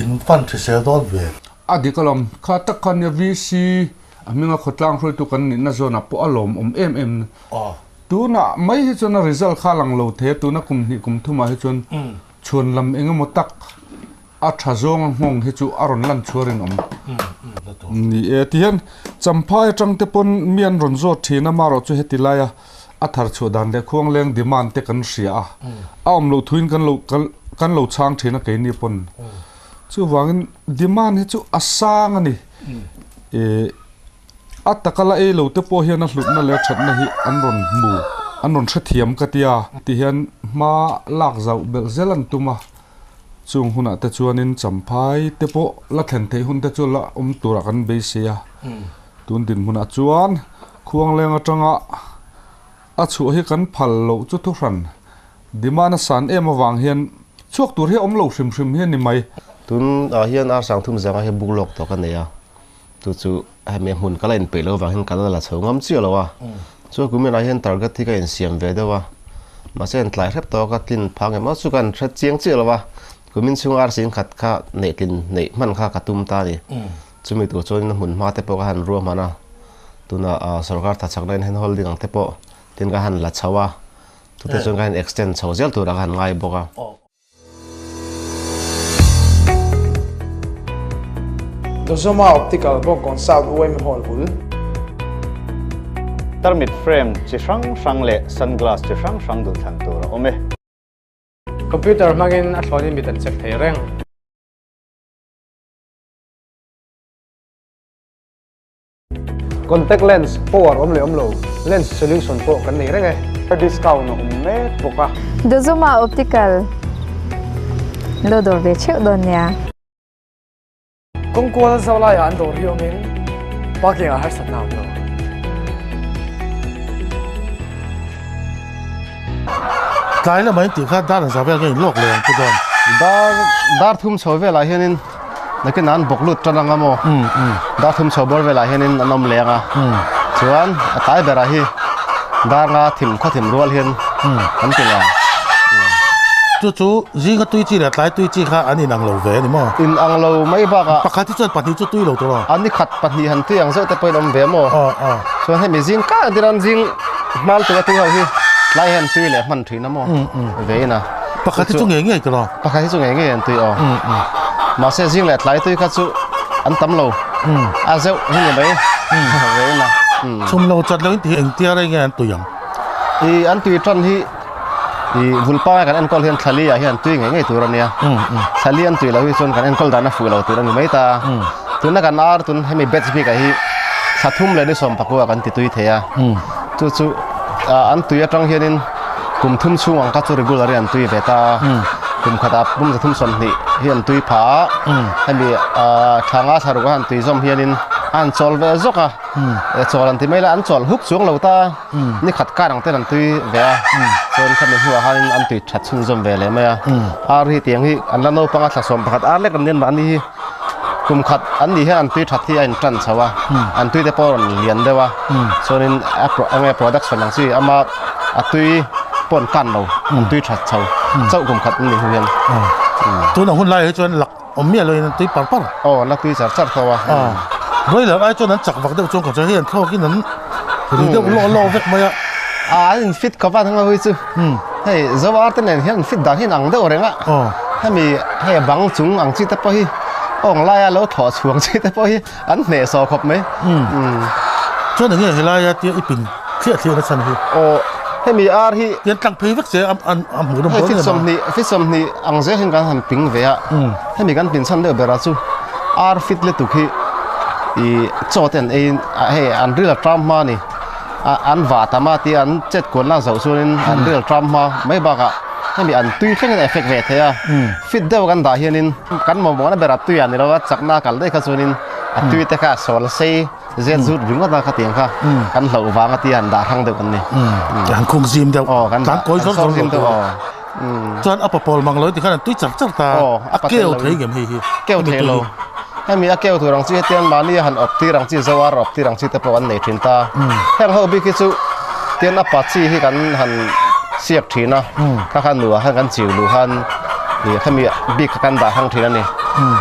infant to sel don ve adikalam kha takhan ya vc aminga khotlang hroi tu kan ni na zona po alom em tu na mai hi chona result khalang lo the tu na kum ni kum thuma hi chon chon lam enga motak a thazong ngong hi chu aron lan churin ni e tian champhai tang te pon mian ron zo thina maro chu hetilaya a thar chu dan le khong leng demand te kan ria a om lo thuin kan lo chang thina ke ni pon chu wangin demand hi chu asang ani e atakala e lo te po hian a hlutna le thatna hi anron thathiam katia ti hian ma lak zau bel zelan tuma chung huna te chuanin champhai te po la thlen thei hun te chu la tura kan be sia tun din huna chuan khuang leng atanga a chu hi kan phal lo chu thu ran dimana san em awang hian chuak tur hi om lo hrim hian ni mai tun a hian ar sang thum zanga he buklok to kan neya tu chu ha me hun kala in pe lo wang hin kala la chhongam chi lo wa chu kumen a hian target thi ka in siam ve da wa ma sen tlai rep to ka tin phang ma chu kan thra chiang chi lo wa kumin chung ar sin khat kha ne tin ne man kha ka tum ta ni chumi tu chon hun ma te po ka han ro mana tuna sarkar tha chakna in hen holding ang te po tin ka han la chawa tu te chon ka han extend chawjel tu ra han ngai boka Dozoma Optical bok kon South Wem Hall bul Termit frame chi sang le sunglass chi sang du than tur ome computer magin athloni mitan check thei reng contact lens power om lo lens solution po kan nei reng e discount no me boka Dozoma Optical lo do ve cheu don ya kong kwal zawla ya andor hiongin parking a har sat naw no tlai la mai ti kha dar sa vel ngai lok leng pu don dar thum chho ve la hianin nakin an boklut tananga mo dar thum chho bor ve la hianin anom lenga chuan atai bera hi dar nga thim kho thim rual hian an tinga chu zinga tui chi la tlai tui chi kha ani nang lo ve ni mo in ang lo mai ba ka pakha ti chon pati chu tui lo to ani khat pahni han ti ang zo te poi om ve mo chuan he mi zing ka diran zing mal tu tu hi lai han tui le man thui na mo ve na pakha ti chu nge nge to pakha ti chu nge an tui ma se zing le tlai tui kha chu an tam lo a zo hi ni bai ve na chum lo chat lo ti eng tia re nge an tu yang i an tui tran hi i vulpa kan en kol hian thali a hian tui nge tur ania thali an tui lo hi chon kan en kol dana fu lo tur ani mai ta tuna kan ar tun hemi batch bi ka hi sathum le ni som pakwa kan ti tui theya chu an tui atang hianin kum thum chung ang ka chu regular an tui beta kum khata bum thum son ni hian tui pha hemi thanga tharu kan tui zom hianin an chol ve zoka chol an ti mai la an chol huk chung lo ta ni khat ka rang te an tui ve chon khan ni huwa han an tui that chung zom ve le ma ar hi tiang hi an la no panga thla som pakhat ar le kan nen ma ni kum khat an ni han tui that hi an tran chawa an tui te por lian dewa chonin anga production ang si ama atui pon kan lo an tui that chau chau kum khat ni hian tu na hun lai he chon lak om mia lo in tui par la tui char thawa rồi là ai cho nó chặt vào đâu trong cả chơi hiện thôi cái nó thì đâu lo vết mày anh fit có bạn thằng nào chứ ให้ซาวาร์ตเนี่ยเห็นฟิดดังเห็นอังเดอเรงอ่ะให้มีให้บังจุงอังจิตะปะฮีอ่องไล่แล้วถอดช่วงจิตะปะฮีอันเนซอครบไหมช่วงนี้เฮลายาเตียอีปินเสียนะซันฮีโอ้ให้มีอาร์ที่ยันตั้งเพย์วักเสียอันหูดมฟิตสมนี่อังเจเห็นกันหันปิงเวียให้มีกันปินซันเดอเบราซูอาร์ฟิตเลตุกีอีโจเทนให้อันเรือทรัมมานี่อันว่าตามาที่อัน7คนล่างเสาส่วนอันเรือทรัมมาไม่บักอ่ะให้มีอันตุยแค่เอฟเฟกต์เวทเฮียฟิตเดียวกันได้เฮียนินกันมองว่าเบราตุยอันนี้เราว่าจากหน้ากันได้ข้าส่วนนินตุยแต่ข้าโซลเซ่เจ็ดจุดยุ่งก็ได้ข้าเตียงค่ะกันเหล่าวางที่อันด่าทางเดียวกันนี่อันคงซิมเดียวกันตั้งก้อยซ้อนตัวจนอัปปอลมังเลยที่ขนาดตุยจับตาเกลเทเกมฮีเกลเทโลให้มีเกลตัวรังสีเตียนมานี่หันออกที่รังสีสวารออกที่รังสีตะปวันในทินตาแห่งเขาบิกิสุเตียนอัปปัจจีที่กันหันเสียกทีนะถ้าขันหนัวหันกันจิ๋วหรือหันนี่เขามีบิกกันด่าทางทีนั่นนี่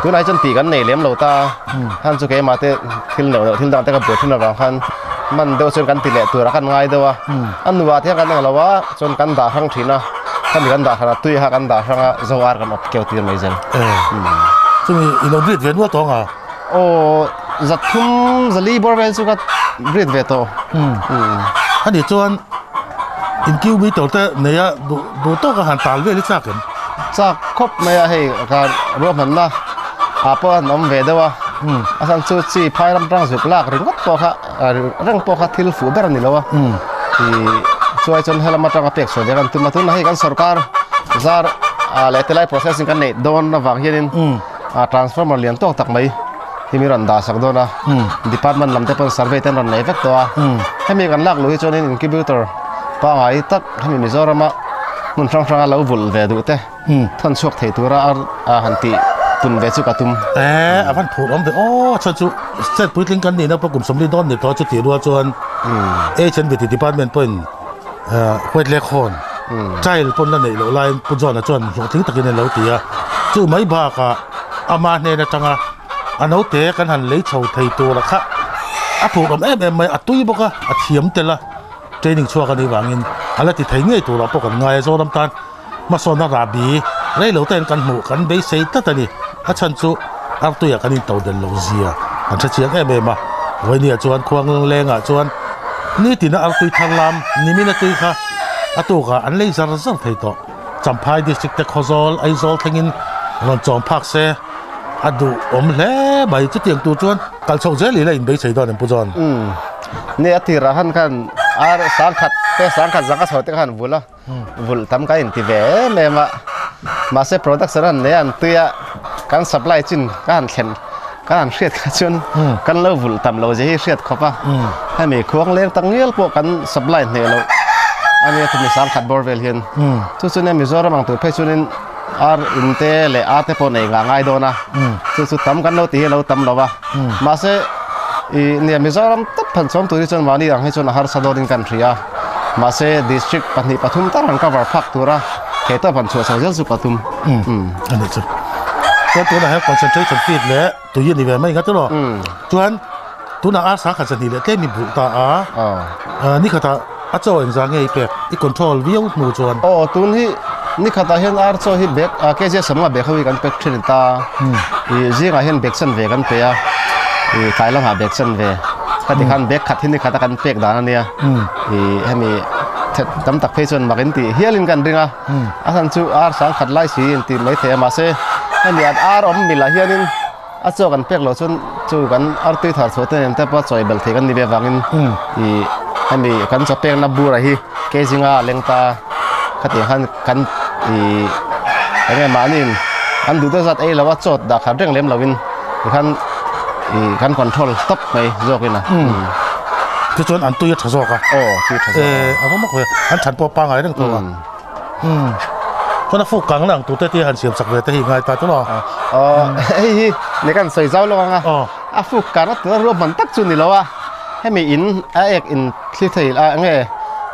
ตัวไหนจนตีกันในเลี้ยมเหล่าตาหันสุเกมาเตทิลเหล่าทิลดังแต่กับปวดที่เราหันมันเดียวจนกันตีแหละตัวรักกันง่ายเดียวอันหนัวที่กันเราว่าจนกันด่าทางทีนะถ้ามีกันด่าขนาดตุยหักกันด่าทางสวารกันออกเกลตีนไม่เจนซึ่งอินโดบริดเวนว่าตองอ่ะโอ้จัดทุ่มจะรีบอร์เวนสุกัดบริดเวโตอันนี้จวนอินคิวบีตัวแต่เนี่ยดูโตกับหันตาลเวลิซักกันซักครบไม่ให้การรวมมันนะอาปน้ำเวดวะอาศัยสุดสีพายลำรังสุกลากเรื่องปอกะเรื่องปอกะทิลฟูเบอร์นี่แล้ววะที่ช่วยจนให้เรามาตั้งเปกส่วนเดียวกันตุนมาตุนให้กันสกัดซาร์เลตไล processing กันเนี่ยโดนระหว่างเฮียนินtransfer มาเลี้ยงตัวตักไหมที่มีรันดาสักโดนะ department ลำเตปน survey เต็มรันไหนเวกตัวให้มีกันลากลุยจนใน incubator ป้าไอ้ตักให้มีมิโซรามามุนช่างๆเราบุลเวดูเต้ท่านชกเทตัวระหันติตุนเวสุกตุมอันผูกอมแต่ชัดจุเสร็จพูดถึงกันนี่นะพวกกลุ่มสมริดอนเนี่ยตัวจุดที่รัวจนฉันไปที่ department เป็นเวทเล็กคนใจปนนั่นนี่เราไล่ปุ่นจอนจนถึงตะกี้ในเราตีจู่ไม่บ้ากะอามาเนี่ยนะจังอ่ะอันเอาเตะกันหันเลยเฉาไทยตัวละค่ะผูกอมไม่ตุยบอกอ่ะเทียมแต่ละเทรนนิ่งชัวกันในวางินอะไรที่ไทยเงี้ยตัวเราปกติง่ายโซน้ำตาลมาสอนนาราบีไรเราเต้นกันหูกันเบสเซตแต่นี่ถ้าฉันจู่อันตัวอย่างกันนี่ตัวเดินโลเซียอันเชียงมาวันนี้จวนควงแรงจวนนี่ตีน่ะอันตัวทางลำนี่มีน่ะตัวค่ะอันตัวค่ะอันเลยจะไทยตัวจำพายดิสตริกต์คอซอลไอซอลทั้งอินรอนจอมพักเสียอันดูเล่ใบจุดเตียงตัวจวนกัลโชเจลี่เลยอินเบสเซตเนี่ยปุจอนนี่ที่ร้านกันสารขัดแต่สารขัดสังกัดเขาที่กันบุลทำกันที่เว่แม่มาเซ production เนี่ยอันตัวการ supply จินการเข็นการเสียดกันจนกันเราบุลทำเราจะให้เสียดเขาปะให้มีควงเลี้ยงตั้งเงี้ยพวกกัน supply เนี่ยเราอันนี้ที่มีสารขัดบอร์เวลเห็นทุกส่วนเนี่ยมีโซนบางตัวเพชรนี่อินเตอร์เลยเตปนเองง่ายโดนะสุดทำกันเราตีเราทำเราวะมาเสเนี่ยมิโซรัมตัดพันสองตัวที่จนวันนี้ให้จนอาหารสะดวกในกันทรียมาเสดิสทริกปนิปทุมตารันกับพักตัวละเหตุพันชัวสาวเจ้าสุปทุมอันนี้จุดตัวนั้นให้คอนเซนเทรชั่นฟีดและตัวยืนนี่แบบไม่งั้นตลอดจวนตัวนั้นอาสาขัดสนิทเลยแค่มีบุตรนี่เขาตาอาจจะเองจะไงเปกอีคอนโทรลวิวหนูจวนตัวนี้นี่ข้าตาเห็นอาร์โซฮิเบกแค่จะสมกับเบกเขาวิกันเป็กทรินตาจีก็เห็นเบกสันเวกันเปียใครลองหาเบกสันเวถ้าที่ขันเบกขัดที่นี่ข้าตากันเป็กด่านเนี่ยให้มีจำตักเพชรมากันตีเฮียลินกันดึงอาสันจูอาร์สังขัดไล่สีตีไม่เทมาเซ่ให้มีอาร์อมมิลาเฮียลินอาโซกันเป็กเราจนจูกันอาร์ตุยถอดโซ่เต็มแต่พอจอยเบลเทกันนี่เบวังอินให้มีกันจะเป็กนับบูระฮีเกจิงาเลงตาขัดที่ขันกันอะไรมานี่อันดูตัวสัตว์เราว่าโจทย์ดักขัดเรื่องเลี้ยมเราวินขันคอนโทรลตับไปโยกินนะที่ชวนอันตัวยัดทศกันที่ทศเอาพวกมันคุยอันฉันปอปังอะไรตั้งตัวเพราะนักฟุกกังหลังตัวเตี้ยหันเสียมสักเวทีง่ายตาตลอดในการใส่เจ้าลงอ่ะฟุกกังนั่นตัวรวมมันตักจุนนี่แล้ววะให้มีอินอินคลิปไทยไง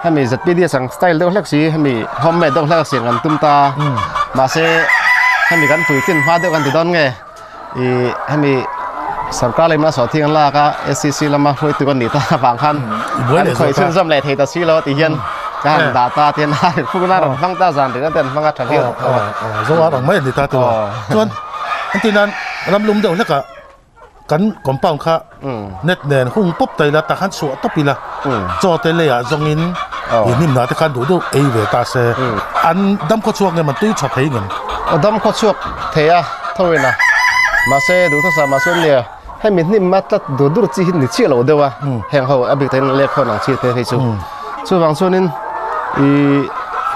ให้มีจัดปีเดียสังสไตล์เรื่องเล็กสีให้มีโฮมเมดเรื่องเล็กเสียงกันตุ้มตามาเซ่ให้มีกันปุ๋ยขึ้นฟ้าเดียวกันติดต้นไงให้มีสังกัดเลยมาสอนที่กันล่ะก็ SCC แล้วมาคุยตัวกันนี่ตาบางขั้นอันเคยชื่นชมเลยเทตัสซีแล้วตีเย็น kan data tian hai phuna ram phang ta zan de ten phanga thavi zo wa bang mai ni ta to chuan anti nan ram lum deuh leka kan compound kha net nen hung pop tai la ta khan su to pila cho te le ya zongin nim na te khan du du ei ve ta se an dam ko chuak nge man tui tha thei ngam dam ko chuak theya thoina ma se du tho sa ma sun leให้มีนิ่มมัดละดูดูจีหินนี่เชี่ยเราเดียวแห่งเขาอบิเตนเล็กคนหนังชีเตให้ชูช่วงบางช่วงนี้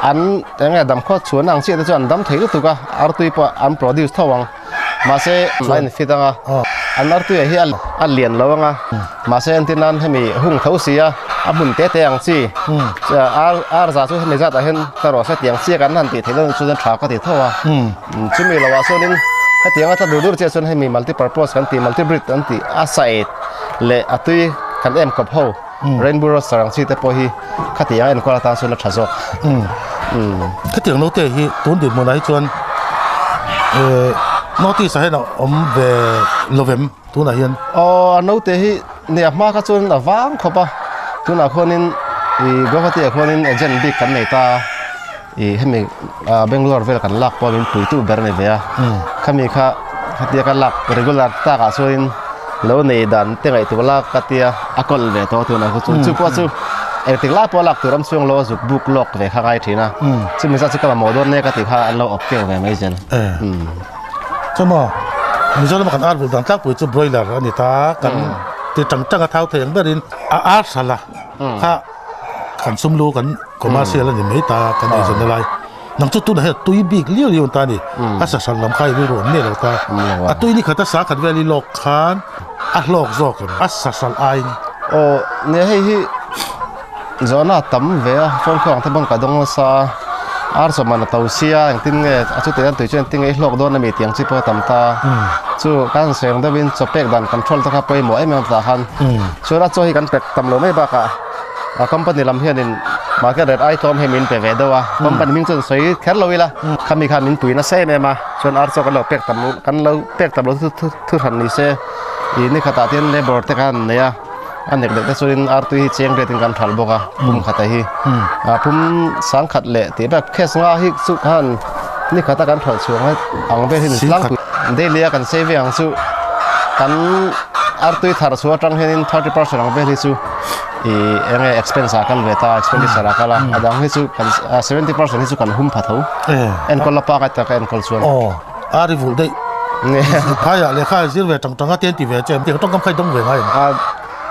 อันยังไงดำข้อชวนหนังชีแต่จวนดำเทก็ถูกอ่ะอาร์ตุยปะอันโปรดิวส์ท่าวังมาเซ่ไลน์ฟิตังอ่ะอันอาร์ตุยให้อันเลียนแล้วอ่ะมาเซ่อันที่นั้นให้มีหุ่งเท้าเสียอันบุญเตะยังชีจะอาร์ซาช่วยให้มีจัดเห็นตลอดเสียงเสียกันนั่นติเทแล้วช่วยฉากก็ติดท่าว่ะช่วยมีเราว่าช่วงนี้ให้เตียงถ้าดูเจ้าส่วนให้มี multi-purpose กันตี multi-brit กันตีอาศัยและตุยกันเอ็มกับเขา rainbow สรังสีแต่พอฮีขัดเตียงเอ็นก็ละตาส่วนละชัดจขัดเตียงโนเตฮีตุนดิมันไหนชวนโนติสให้เราเวลเวมตุนไหนยันโนเตฮีเนี่ยมาก็ส่วนละว่างเขาปะตุนละคนนี้ก็ขัดเตียงคนนี้เอเจนต์บิ๊กกันในตาให้มีเบงลูร์เวลกันลักพอมีปุ๋ยตู้เบอร์เนเวียข้ามีข้าเตียกันลักเรกูลาร์ตากาส่วนแล้วในดันเตียงไอตัวลักข้าเตียอากลเวตัวตัวนั้นคือจู่พอจู่ติงลาพอลักตัวรำช่วงโลจุกบุกล็อกเวข้าไอทีนะซึ่งมีสักสิ่งกับโมดอนเนี่ยก็ติดข้าอันเราออกเกี่ยวกับไม่เจนใช่ไหมมีเจ้ามากันอาร์บุดังตักปุ๋ยจู่บรอยเลอร์อันนี้ตากันติดจังจังกับเท้าเทียงเบอร์ดินอาร์สัลละข้าขันซุ่มลูกันก็มาเสียแล้วนี่ไม่ตากันได้จนอะไรนังจุดตัวไหนตุยบีกเลี้ยวตานี่อาศัยสันลำไข่ไม่รวมเนี่ยเราตาตุยนี่ขัดสาขัดเวลีโลกขานหลอกจอกอาศัยสันไอเนี่ยให้จอน่าตั้มเวียฟงของที่บังกระดงซาอาร์สมันตัวเสียอย่างที่เนี่ยจุดที่นั่นตัวเช่นที่ไอ้หลอกโดนมีเตียงชิปตั้มตาจู่การเสียงได้วินสเปกดันคอนโทรลตะขับไปหมดไอ้แม่ตาหันจู่รัฐช่วยกันเป็กตั้มเราไม่บ้าค่ะคอมพานีลำเฮียนินมาแค่เด็ดไอทอมให้มินไปเวดว่าคอมพานีมินจนสวยแค่เราอีละข้ามีข้ามินปุ๋ยน่าเซ่แม่มาชวนอาร์โซกันเราเปียกตำกันเราเปียกตำเราทุกทันนี่เซ่อีนี่ข้าตาเทียนเลบอร์เตกันเนี่ยอันเด็กแต่ส่วนอาร์ตุยเชียงเรติงกันทัลบกะปุ่มข้าตาฮีปุ่มสังขัดเละที่แบบแค่สงาฮิสุขันนี่ข้าตากันถอดช่วงให้อังเบหินลังเดลียกันเซฟยังสุกันอาร์ตุยถาร์สัวจังเห็น30%อังเบหิสุyang expense akan beta expenditure akala ada hisu kan 70% hisu kan hum phathau en kol pa ka ta kan kol suan ari vul dei ne khaya le kha zir ve tang tang a ten ti ve chem ti tong kam khai dong ve ngai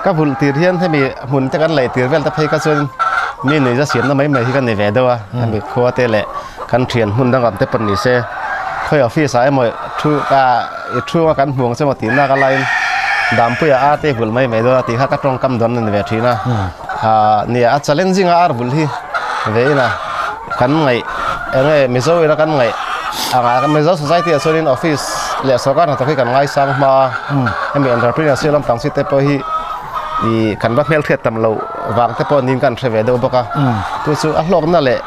ka vul ti hian he mi mun ta kan lai tir vel ta phei ka suan mi nei ja sian na mai mai hi kan ne ve dawa mi kho te le kan thian hun dang am te pan ni se khoi office ai moi thu ka thu kan huang se ma ti na ka laiดามปุยอาเตบุลไม่โดนตีข้ากระตรงกำดอนนั่นเวทีนะเนี่ยอาจจะเล่นจริงอาร์บุลที่เวนะกันไงมิโซอีละกันไงมิโซ society ส่วนนี้ออฟฟิศเลี้ยงสกัดตัวที่กันไงสร้างมาให้มี entrepreneurship ลำต่างสิเตปอฮีกันว่าเมลเทียตำเราวางเตปอนินกันเทเวดบอกตัวสุอัลโลกนั่นแหละ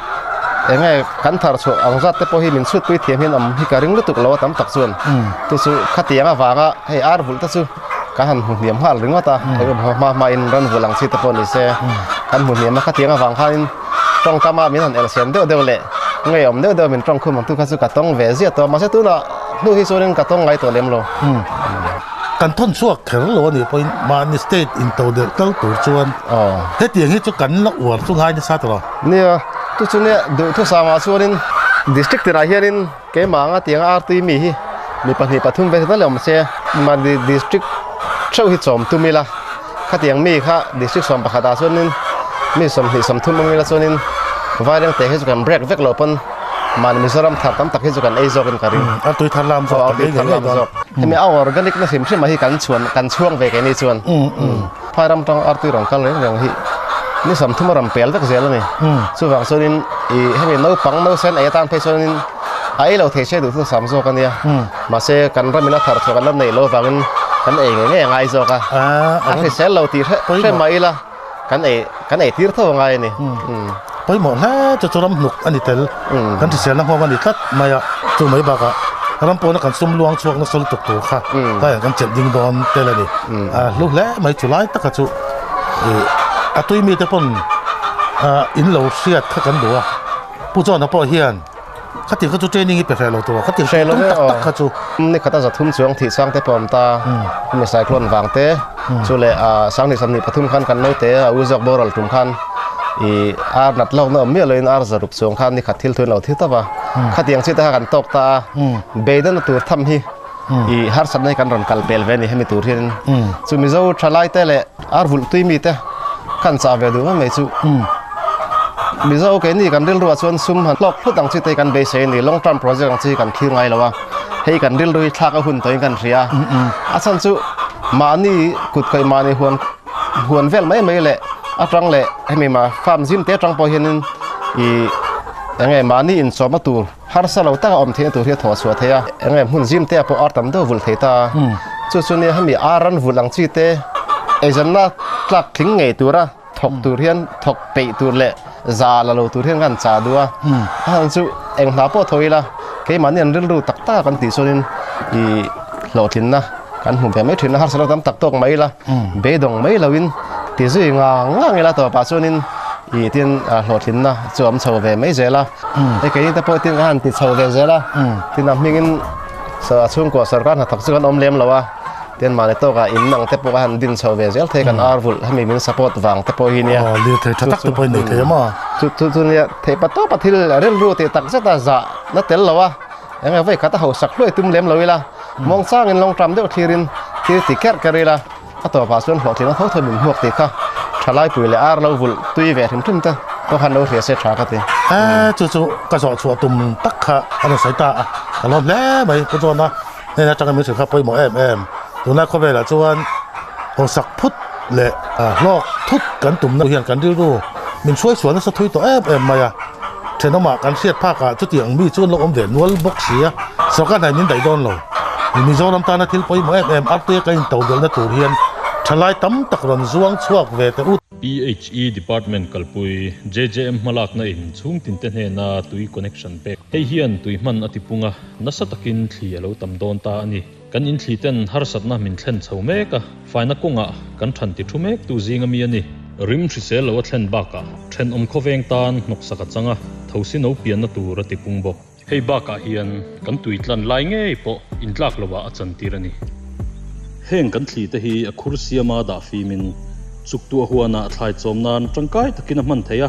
ยังไงกันทาร์ชัวอังจัดเตปอฮีมินสุดปุยเทียมเห็นฮิการิงลุตุกเราตั้มตักส่วนตัวสุขัดยังวางให้อาร์บุลตัวสุการหุ่นเหลี่ยมหัวหรือว่าตามาอินรันหัวหลังสิตะปนอิเซการหุ่นเหลี่ยมมาขัดเตียงฟังข้าอินตรงกามามีหันเอลเซียนเดียวเละไงอมเดียวเป็นตรงคุมของทุกข้าสุกัดต้องเวเซียตัวมาเสตุน่ะลูกฮิโซนินกัดต้องไงตัวเลี้ยมโลกันทนชั่วแข็งโลนี่พอมาในสเตทอินโตเดอร์ตั้งตัวชวนเฮ็ดอย่างนี้จุกันละอวดสุดท้ายจะซาตลอดเนี่ยทุกชนเนี่ยดูทุกสามาชวนินดิสตริกที่ไรเฮียนินเก๋มังเตียงอาร์ตีมีปัญหาปฐุมเวทนั่นแหละมันเสียมาดิสตริกเช่าหิดสมทุ่มมีละข้าเตียงมีข้าดิสตริกสมปะขาตาส่วนนึงมีสมหิดสมทุ่มมีละส่วนนึงว่าเรื่องเตะให้สุกันเบรกเวกโลปนมันมีสารมถัดตั้มตักให้สุกันเอโซกันการิงตุยทันลามจอกตุยทันลามจอกให้มีเอาออร์แกนิกนะสิมใช่ไหมที่กันช่วงเวกนี้ส่วนพายรำตองอาร์ตุยรองกันเลยอย่างที่นี่สมทุ่มรำเปลตักเสียแล้วนี่ส่วนฝั่งส่วนนี้ให้มีนู้ปังนู้เซนไอตันเพส่วนนี้ไอเราเทเชดูทุกสามโซกันเนี่ยมาเซกันรำมีนักถาร์ชัวกันรำในโลฝั่งกันเองไงไงโซกันอันที่เซลเราตีใช่ไหมล่ะกันเอตีร์เท่าไงนี่ไปหมดแล้วจะรำหนุกอันนี้เตลกันที่เสียนักว่าวันนี้ทัดมาอ่ะจู่ไม่บ้ากันรำปนกันซุ่มลวงช่วงนักสลุตุกตัวค่ะแต่กันเจ็บยิงโดนเตลนี่ลูกแล้วไม่จุไลตักจู่ตุยมีแต่ปน in lo siat kha kan do pu chon na po hian khati kha chu training i pe fe lo to khati Fe lo tak kha chu ni khata za thum chuang thi sang te pom ta mi cyclone wang te chu le sang ni sam ni pathum khan kan no te uzok boral tum khan i ar nat lo no mi lo in ar zarup chuang khan ni khathil thun lo thi ta ba khatiang chi ta kan tok ta beidan tur tham hi i har sat nei kan ron kal pel ve ni hemi tur hin chu mi zo thalai te le ar vul tui mi te kan cha ve du me chu mi zo ke ni kan ril ru chuan sum han lok phutang chi te kan be se ni long term project chi kan thil ngai lawa hei kan ril rui thak a hun toi kan ria asan chu ma ni kut kai ma ni huan vel mai le atang le hemi ma farm zim te tang po hin i ange ma ni in so ma tur har sa lo ta om the tur he tho so the ya ange hun zim te po ar tam do vul the ta chu chu ni hemi aran vulang chi te ejanna tlak thing nge tura thok tur hian thok pe tur le za la lo tur hian kan cha duwa han chu eng hna po thoila ke man yan ril ru tak ta kan ti sonin i lo thin na kan hum pe mai thin har salo tam tak tok mai la be dong mai lawin ti zui nga ngela to pa sonin i tin lo thin na chom chho ve mai zela e ke ni ta po tin han ti chho ve zela tin am mingin sa chung ko sarkar na thak chu kan om lem lawa ten mane to ka in nang te po han din chho ve zel the kan arvul hemi min support wang te po hi nia li the tak tu po ni the ma chu nia the pa to pathil rel ru te tak zata za na tel lawa anga vai khata ho sak loi tum lem loila mong sang in long tram de thirin ti ti ker karila ato pa sun ho thina tho thobin huak te kha thalai pui le ar lo vul tui ve thim thum ta to han lo ria se tha ka te chu ka so chu tum tak kha ana sai ta alom le mai pu chon na ne na chang mi se kha poi mo emตัวนั้นเขาไปละจวนหัวสักพุทธและลอกทุกกันตุ่มนักเรียนกันที่รู้มันช่วยสวนสะทุยตัวมาอะเทนมากันเสียดภาคจุดที่อังมีจวนลงอมเด่นวัลบกเสียสกัดไหนนินไดโดนเรามีโจน้ำตาลนัทิลไปหมออัพเตะกันตัวเดียวนัตัวเรียนทลายตั้มตะกรันจวงช่วงเวทอุด PHE Department กัลปุย JJM มาลักในอินชุ่มตินเตนเฮนาตุย connection เป็กเฮียนตุยมันอธิปุงะนัสตะกินที่เราตำโดนตาอันนี้กันอินที่เต้นฮาร์สัตนะมินเทนเช่าเมกะไฟนักกงะกันทันติทุเมกตูซิงมีอันนี้ริมทริเซลว่าเทนบากะเทนอมโคเวงตานนกสักจังะทาวซินเอาเปียนนัตูรติปุงบกเฮบากะเฮียนกันตุยตลันไลเงยปออินลักลวะอาจันตีรันีเฮงกันที่เตฮีอคุรซีมาดาฟีมินสุกตัวหัวนาทายจอมนานจังไกตะกินมันเทีย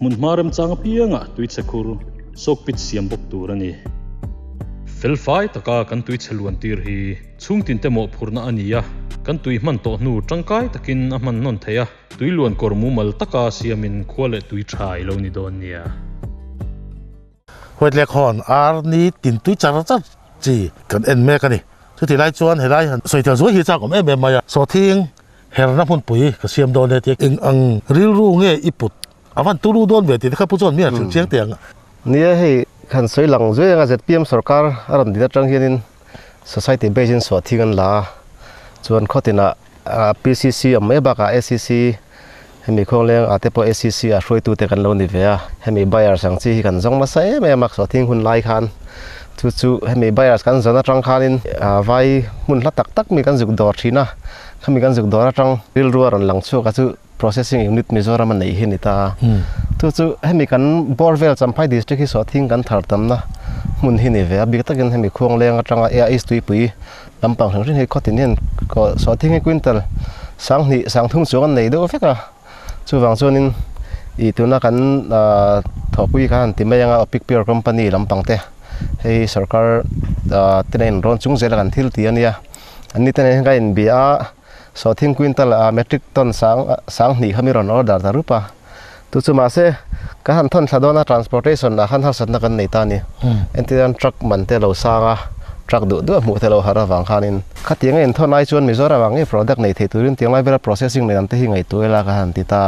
มุนมาเริ่มจางเปียงะตุยเชคุรสกปิดเสียมบกตูรันีเฟลไฟตะกากันตุยเชลวนตีร์ฮีชุ่งตินเตโมพูร์นาอันนี้กันตุยมันโตนูจังไกตะกินมันนนเทียตุยลวนกอร์มูมัลตะกาเสียมินควเลตุยชายโลนิโดเนียหัวเล็กหอนอาร์นี้ตินตุยจาร์จัดจีกันเอ็นเมกันนี่สุดที่ไล่จวนให้ไล่หันสวยเท่าสวยที่จากผมมาสอทิ้งเฮรนับพุ่นปุ๋ยก็เสียมโดนเลยที่อังริลรูเงี้ยอีปุดอาวันตูรูโดนเวทีที่ข้าพุทธเมียถึงเชียงเตียงนี่ให้ขันสวยหลังด้วยงานเสร็จเปียมสรการอารมณ์ดีจังเฮียนิน society based สวัสดิ์กันละส่วนข้อที่น่ะPCC อเมริกา SCC ให้มีข้อเลี้ยงอาจจะพอ SCC ช่วยตัวเตกันเราหนิเวียให้มี buyer สังสีกันส่งมาใส่ไม่มักสวัสดิ์หุ่นไล่คันจู่ๆให้มี buyer กันส่งนัดจังคันินไว้หุ่นละตักมีกันจุกดอร์ทีนะถ้ามีกันจุกดอร์จังริลรัวรันหลังชั่วก็จู่ processing unit มิโซรามันไหนเห็นนี่ตาจู่ๆให้มีกัน borewell จำพาย district ที่สวัสดิ์กันถาดตั้มนะมุนเห็นนี่เวียบิ๊กตะกันให้มีข้อเลี้ยงจังAIS ตุยปุ๋ยลำปังถึงที่ให้ข้อที่นี่ก็สวัสดิ์ให้ควินตัลสังทุ่งสวนไหนดูเฟกอะจู่ฟังส่วนนี้อีตัวนักกันถอดปุ๋ยกันที่ไม่ยังเอา pick peer company ลำปังเตะให้สรการที่ไหนร้อนจุงเจริญกันที่ที่อันนี้อันนี้ที่ไหนให้กันบีอาสวัสดิ์ควินตัลเมตริกตันสังนี่เขามีร้อนออเดอร์ตารุปะจู่มาเสการท่อนสะดวกนะ transportation นะขันทัศนกันในตานี่อันที่นั่น truck มันเตะเราสร้างทรักดูหมู่เทลหาระวังขานินขัดยังไงเห็นท่อนไอชวนมิโซระวังไอ้ product ในเทตุรินเตียงไลเวล processing ในนั้นที่ไงตัวละกันติตา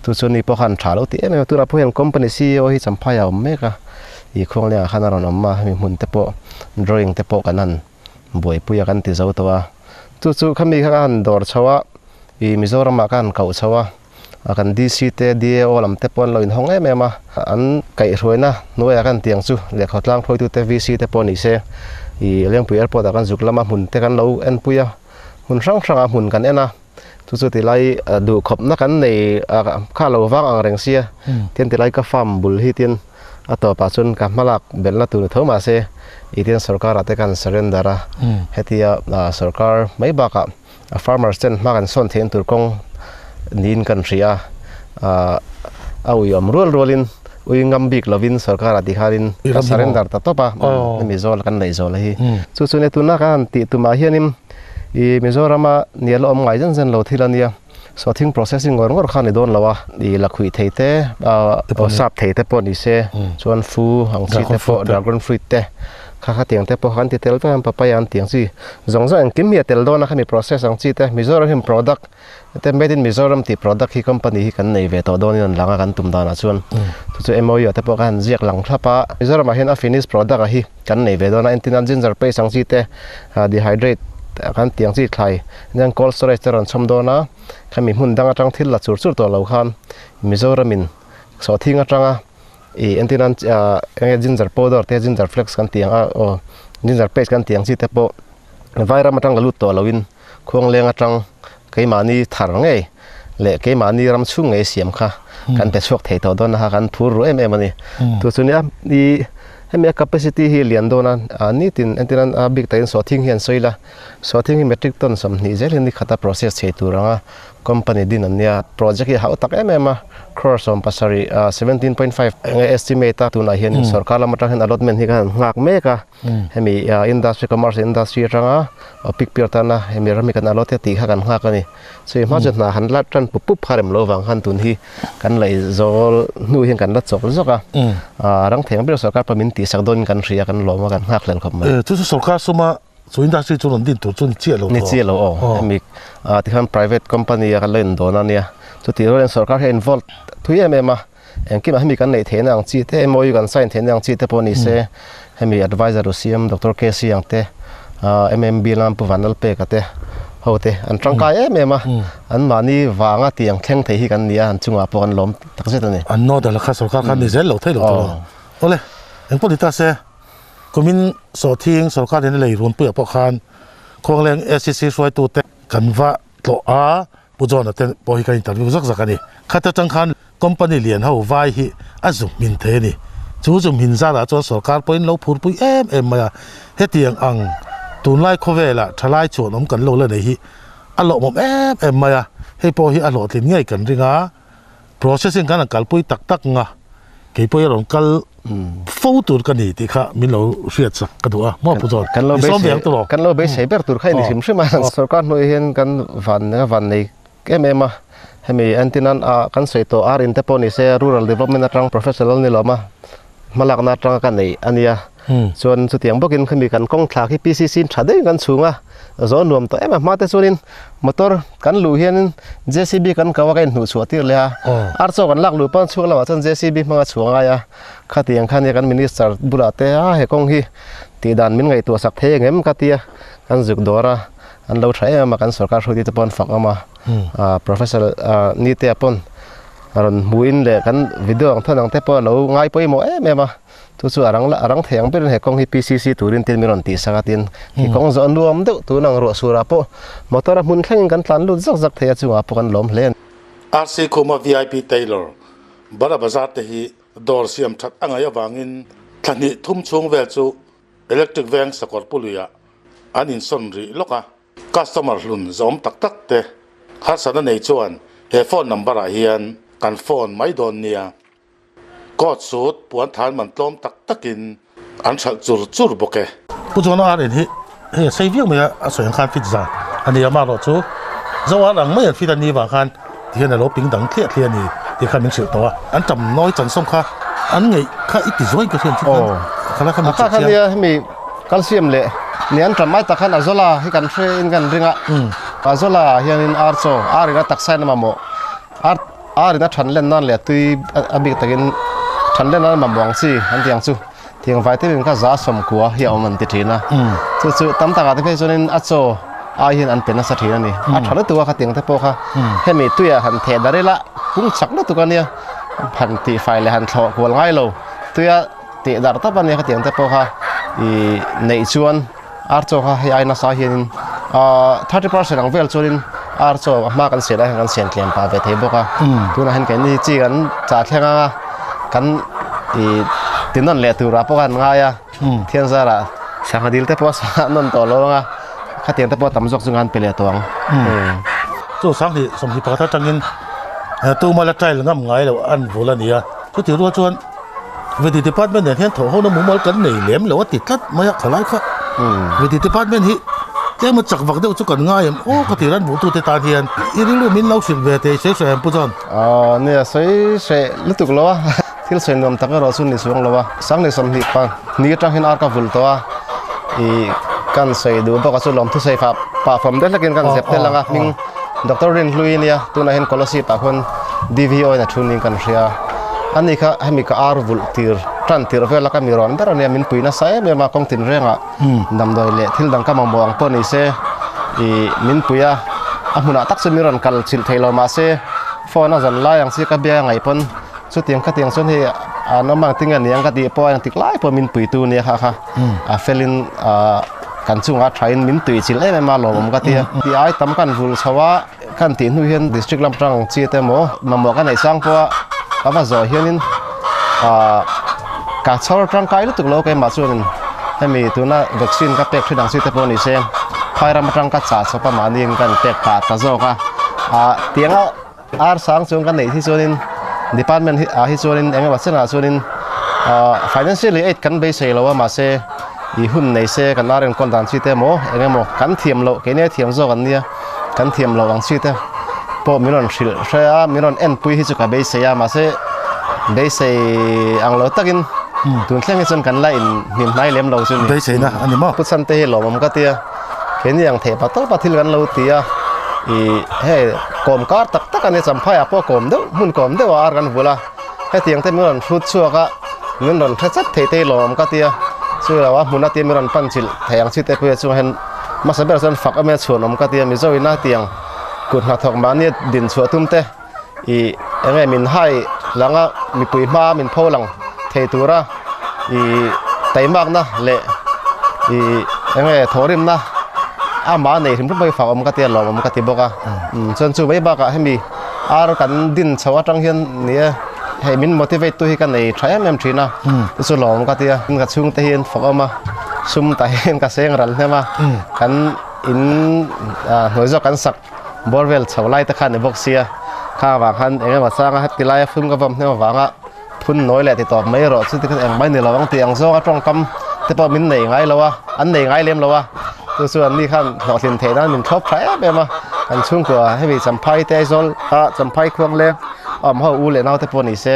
ตัวส่วนนี้พอขันฉาลุที่ตัวเราพอเห็น company CEO ที่สัมภาษณ์เอาเมกะอีกครั้งเนี้ยขันเราหนมามีหุ่นเตปโ drawing เตปกันนั่นบ่อยปุยกันติดเจ้าตัวจู่ๆเขามีการดอร์ชาวอีมิโซระมากันเก่าชาวกันดีซีเตดีโอลำเตปอนเราอินห้องเอ็มมาอันไก่รวยนะนัวกันเตียงจู่เรียกเขาตั้งรวยตัวเตวีซีเตปอนิเซอีเลี้ยงปุยแอร์พอร์ตกันจุกละมาหุ่นเตกันเราเอ็นปุยหุ่นช่างหุ่นกันเอ็นนะ tu chu ti lai du khop na kan nei kha lo wang ang reng sia tian ti lai ka farm bul hi tian ato pa chun ka malak belna tu thoma se itian sarkar ate kan surrender a hetia sarkar mai ba ka farmers ten ma kan son then tur kong nin kan ria awi rolin ui ngam bik lovin sarkar ati kharin surrender ta topa mizol kan nei zol hi chu chu ne tu na kan ti tu ma hianim i mizorama nialo om ngai jan lo thilania so thing processing ngor khani don lawa i lakhui theite sap theite po ni se chuan fu hang chi te po dragon fruit te kha tiang te po han ti tel pam papaya an tiang si zongzo an kim ya tel don na khami process ang chi te mizoram him product te made in mizoram ti product hi company hi kan nei ve to don in langa kan tum dana chuan chu MOU te po kan ziak lang thapa mizoram hin a finished product a hi kan nei ve dona antinan ginger paste ang chi te dehydrate kan tiang chi thlai nang cold storage te ron chom dona khami hun dang atang thil la chur to lo khan mizoramin so thing atanga e antinan ginger powder te ginger flakes kan tiang ginger paste kan tiang chi te po vairam atang lut to lowin khong leng atang keimani thar nge le keimani ram chung nge siam kha kan pe chok thei to don ha kan thur ro em ani tu chunia i hemi capacity hi lian dona ni tin antinan big tain so thing hian soila so thing metric ton sam ni zel ni khata process chei turanga company din ania project hi hau tak em crores on pasari 17.5 estimate tu na hian sarkar lamata hian allotment hi kan ngak meka hemi industry commerce industry ranga pick pirtana hemi rami kan allot ti kha kan ngak ani sei ma jat na hanla tran pup kharem lo wang han tun hi kan lai zol nu hian kan la chok zoka rang theng bir sarkar pamin ti sakdon kan ria kan lo ma kan ngak lel khom tu sarkar suma so industry chun din tu chun che lo ni che lo hemi ti khan private company ya kan len dona nia tu ti ro sarkar he involved thuye mema engki ma hemi kan nei thena ang chi te MOU kan sign thena ang chi te poni se hemi advisor CM Dr. KC ang te MMB lam pu vanal pe ka te hote an tangka mema an mani wanga tiang thleng thei hi kan nia an chunga po kan lom takse tani an no da la kha sarkar kan ni zel lo thei lo to ole eng polita se komin so thing sarkar den lei ron pu po khan khongleng SCC swai tu te kanwa to a pujon aten po hi ka interview zak zakani khata changkhan company lian ho vai hi azum min the ni chu zum hin za la chon sarkar point lo phur pui em ma hetiang ang tunlai khovela thalai chon om kan lo la nei hi alo mom em ma he po hi alo tin ngai kan ringa processing kan kalpui tak tak nga ke po ron kal photo kan ni ti kha min lo riat sak ka do mo pujon kan lo be sei ber tur khai ni sim shima sarkar noi hian kan van nei emema hemi antinan kan sei to arin te poni se rural development atang professional ni loma malak na atang kan nei ania chuan chu tiang bokin khami kan kong thla ki PCC thade kan chunga zo nuam to ema mate chunin motor kan lu hian JCB kan kawa kai nu chuatir le archo kan lak lu pan chula wa chan JCB manga chuanga ya khatiang khani kan minister burate he kong hi ti dan min ngai to sak the ngem katia kan juk dora an lo thai ma kan sarkar hodi te pon fak ama professor ni te pon aron muin le kan video ang thanang te po lo ngai poi mo mema tu chu arang theng ber he kong hi PCC turin tin miron ti sakatin hi kong zo nuam de tu nang ro sura po motor mun kheng kan tlan lu zak thea chuwa po kan lom hlen RC Khoma VIP Taylor bara bazar te hi dor siam that anga ya wangin thani thum chung vel chu electric van sakor puluya anin son ri loka customer lun zom tak tak te har sana nei chuan he phone number a hian kan phone mai don nia god sut puan than man tlom tak takin an thal chur boke pujon ar en hi he sei viang me a soyang khan fit za ani ama ro chu zawa lang mai fit ani wa khan hian alo ping dang thlia ni ti khan min chil to an tam noi chan som kha an ngei kha iti zoi ka hian khala khan nia mi calcium le nian tramai ta khan azola hi kan tre in kan ringa azola hian in archo arina taksai na mo arina thanlen nan le tui abi takin thanlen nan mamwang si an tiang chu thiang vitamin ka za som kwa hi aman ti thina chu tam ta ga te chonin acho a hian an pena sa thina ni a thana tuwa kha tiang te po kha hemi tuya han the darela pung chakna tu kania phan ti file han thlo kwal ngai lo tuya ti dar ta ban kha tiang te po kha i nei chuan archo kha hi aina sa hian 30% ang vel chorin อาร์โซมากันเสียได้กันเสียนเขียนปาเวทบอกอ่ะตัวนั้นเห็นกันนี่จีกันจ่าแข่งกันตินนั่นแหละตัวรับพวกกันง่ายอ่ะเทียนซาละสังหดิลเตปอสนั่นต่อลงอ่ะข้าเทียนเตปอตั้มจกจุงานเปลี่ยนตัวตัวสังที่สมที่พอถ้าจังเงินตัวมาละใจหรืองำไงแล้วอันโบราณเนี่ยก็ถือว่าชวนวิธีที่พัดเป็นเนี่ยเห็นถอเขาหนุ่มมากันเหนื่อยเหลี่ยมหรือว่าติดลัดมาอยากขลายฟ้าวิธีที่พัดเป็นที่แค่มาจักวักเดียวจุกันง่ายโอ้ก็ที่ร้านบุตรตาเทียนอีนี่ลูกมินเล่าสิเวทีเสียงผู้ชนเนี่ยใช่ลุตุกแล้วที่เราเสียงนำตะการเราสุนิสวงแล้วสังในสมหิปังนี่จังเห็นอาร์กับบุลตัวกันใส่ดูบอกว่าสุลมทุใส่ฟ้าป่าผมได้ละกินกันเจ็บได้ละกันมิงดร.รินลุยเนี่ยตัวนั้นเห็นคอลสีปากคน DVO เนี่ยทุนนี้กันเสียอันนี้ก็ให้มีก็อาร์บุลตีร์ทันตีร์เวลาก็มีร้อนแต่เราเนี่ยมินปุยน่าใส่เมื่อมาคงตินเรื่องอ่ะนำโดยเละที่ดังก็มองมองปนนี่เสมินปุยอ่ะมุนาตักสุมีร้อนกัลชิลเทลมาเสฟอน่าจะไล่ยังสิกับเบียงไงปนสุดที่ยังก็ที่ยังส่วนที่น้องบางที่กันยังก็ที่พอยังติดไล่พอมินปุยตัวเนี่ยค่ะเฟลินกันช่วงอาทายมินตุยชิลเล่มาหลอมก็ที่ไอ้ตั้มกันฟูลชาวะกันที่นู่นเห็นดิสตริกลำปางชีเตโมมาบอกกันในสังพวกก็ว่าจอยเห็นการชาวร่างกายรู้ตัวเราเกี่ยมาส่วนให้มีตัวน่ะวัคซีนกับเป็กที่ดังชีเตโมนี่เช่นพายรำรังกัดสาสประมาณนี้กันเป็กขาดตะโจก็เตียงอาร์สังส่วนกันในที่ส่วนดีพาร์ตเมนต์ที่ส่วนเองว่าเส้นส่วนfinancially aid กันไปเสียแล้วว่ามาเสอีหุ่นในเสกันน่าเรียนคนต่างชีเตโมเองโมกันเทียมโลกันเนี่ยเทียมโซกันเนี่ยกันเทียมโลวังชีเตพอมีนนชิลใช่ไหมมีนนเอ็นปุยที่จุกไปเสียมาเสไปเสียอังโลตักินตุนเรื่องนี้จนกันไล่หิมไล่เลี้ยมเราจนไปเสียนะอันนี้มั้งพุทธันเตหลอมก็เตียเห็นอย่างเทปะต้นปะทิลกันเราเตียเฮ้กอมการตักกันเนี่ยสัมภาระพวกกอมเด้อหุ่นกอมเด้อว่ากันบุละให้เตียงเต็มมีนนชุดชัวก็มีนนทัศน์เทหลอมก็เตียช่วยเราว่ามุนาเตียมีรันปันจิลแทงชิดเตเพื่อช่วยให้มาสับเบอร์สันฝักอเมชวนอมก็เตียมีเจ้าวินาเตียงกุดหักถกมาเนี่ยดินชัวตุ้มเตเองมินให้หลังมีปุ๋ยมามินพ่อหลังเทตัวระไตมากนะเละเองทอริมนะมาในถึงพุ่งไปฝักอมก็เตียหลอมก็เตียบอกส่วนช่วยบอกให้มีกันดินชาวจังเฮียนเนี่ยให้มิน motivate ตัวให้กันใน try MM3 นะสุดหล่อมันก็เตียมันก็ชุ่มตะเฮียนฝักออกมาชุ่มตะเฮียนก็เสียงรันใช่ไหมกันอินหน่วยจอกันสักบอลเวลชาวไล่ตะขันในบ็อกเซียข้าวางหันเองมาสร้างให้ติไล่ฟุ้งกับผมเนี่ยมาวางอ่ะพุ่นน้อยแหละติดต่อไม่รอดสุดที่เองไม่เหนื่อยเราต้องเตียงโซ่ก็ตรงกำแต่พอมินเหนื่อยไงเราวะอันเหนื่อยไงเลี้ยมเราวะตัวส่วนนี้ขั้นหล่อสินเทนั้นมินชอบใช้แบบมาอันช่วงกว่าให้มีสัมภาระเตยโซลสัมภาระควงเลี้ยเขาอู่เลยน่าเตปนิเส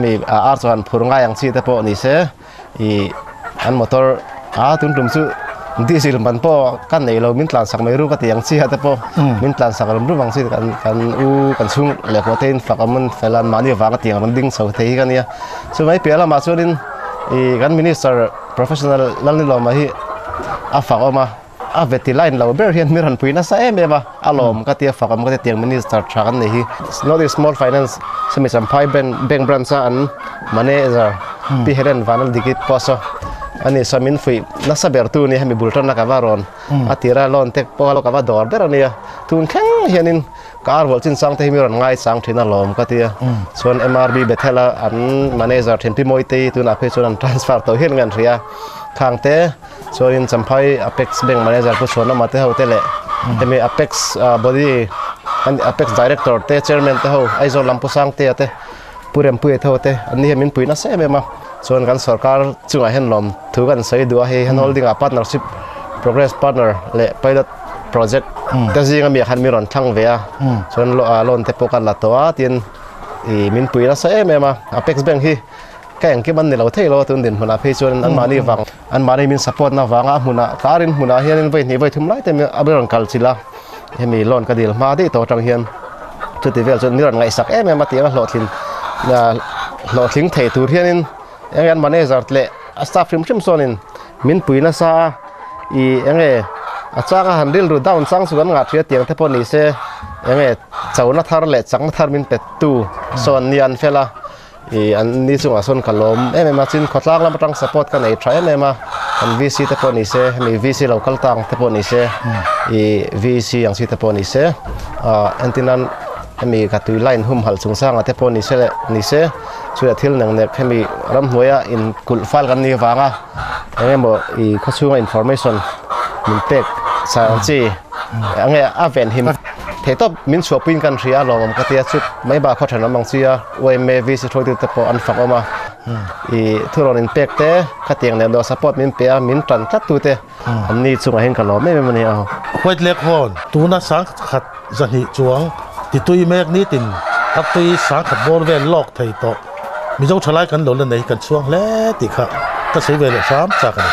มีอาร์ส่วนผู้ง่ายอย่างชีเตปนิเสอันมอเตอร์ตุนตุ่มสู้ดีสิลมันพอกันในเรามินตลาดสักไม่รู้ก็ที่อย่างชีเตปมินตลาดสักเราไม่รู้บางสิ่งกันอู่กันช่วงเหลือว่าเต้นฝักมันเฟลันมาเนี่ยฟังก็ที่อย่างมันดิ้งสาวเทียกันเนี่ยส่วนไม่เปลี่ยนละมาส่วนกันมินิสเตอร์ professional นั่นนี่เรามาที่ฝักออกมาเวทีไลน์เราเบอร์เฮียนมีรันปุยน่าใส่เมื่อมาอารมณ์ก็เตียฝักมันก็เตียงมินิสเตอร์ชักกันนี่ not a small finance สมัยสัมภาระแบ่งบรันซ์อันมันเอเจอร์พี่เฮเดนวานอลดิกิตพอสอันนี้สมินฟุยน่าสเบอร์ตัวนี้ให้มีบุลตันนักวารอนตีระลอนเทคพอเรากว่าดอร์เบอร์นี่ทุนแข็งเฮียนินการวอลจินสังเทมีรันง่ายสังที่น่าลมก็เตียส่วน MRB เบทเทลอันมันเอเจอร์เทนพิโมยตีตัวนักเพชรนันทรานสฟาร์ตัวเฮียนกันเรียข้างเตะส่วนสัมภาระ Apex Bank Manager ผู้ชวนมาเตะเขาเตะเลยแต่มี Apex Body อัน Apex Director เตะ Chairman เตะเขาไอโซลัมปุสังเตะเตะผู้เรียนผู้เตะเขาเตะอันนี้มินปุยน่าเสียเมื่อมาส่วนการสกัดจุงไอเห็นลมถือกันใส่ดูให้ Holding a Partnership Progress Partner และ Pilot Project แต่จริงๆมีคันมีรอนทั้งเวียส่วนลอนเตะโปกันละตัวที่มินปุยน่าเสียเมื่อมา Apex Bank ที่แก่งที่มันเนี่ยเราเที่ยวตุนดินหัวหน้าเพจส่วนอันมานี่ฟังอันมานี่มีสปอร์ตนะฟังหัวหน้าการินหัวหน้าเฮียนไปนี่ไปทุ่มไล่แต่มีอับรังกัลสิละให้มีล้นกระดิ่งมาที่ตัวจังเฮียนจุดที่เวลจนมีรอนไงสักแม่มาเตียงหลอดทิ้งหลอดทิ้งเทตูเฮียนินยังมันเนี่ยจัดเละสตาฟฟิมชิมโซนินมินปุยน่าซายังไงอาจารย์หันดิลรูดาวน์สังส่วนงาเทียเตียงเทปนิเซยังไงเจ้าหน้าที่เละจังหน้าที่มินเป็ดตูส่วนเนียนเฟล่า อันนี้สุงอาส่วนกันลมมาจินขอดลางแล้วมาตั้งสปอร์ตกันไอ้ทรายมาอัน VC ตะปอนี่เซมี VC เราคัลตังตะปอนี่เซVC อย่างสิตะปอนี่เซอันที่นั้นมีกระตุยไลน์หุ่มหัลสุงสร้างตะปอนี่เซนี่เซช่วยทิลหนึ่งเนี่ยมีรำหัวอินกุลไฟล์กันนี่ฟังบอกข้อช่วย information มินเตกสารจีอาเวนหิมเทตบมินชัวปินกันเสียลงกติสุดไม่บาข้อถนนบางเสียวัยเมวิสิทธิ์ตะปออันฝักออกมาทุรนินเปกเตะขัดเตียงเนี่ยเราสปอร์ตมินเปียมินตันตัดตัวเตะอันนี้สุงเห็นกันหรอไม่เป็นมันเอาไว้เล็กฮอนตัวน่าสังขัดจันหิจวงติดตุยเมกนี้ตินขัดตุยสังขัดบอลเวนลอกไทยโตมีเจ้าทลายกันหล่นในกันช่วงแล้วติค่ะก็ใช้เวลา3 จากกัน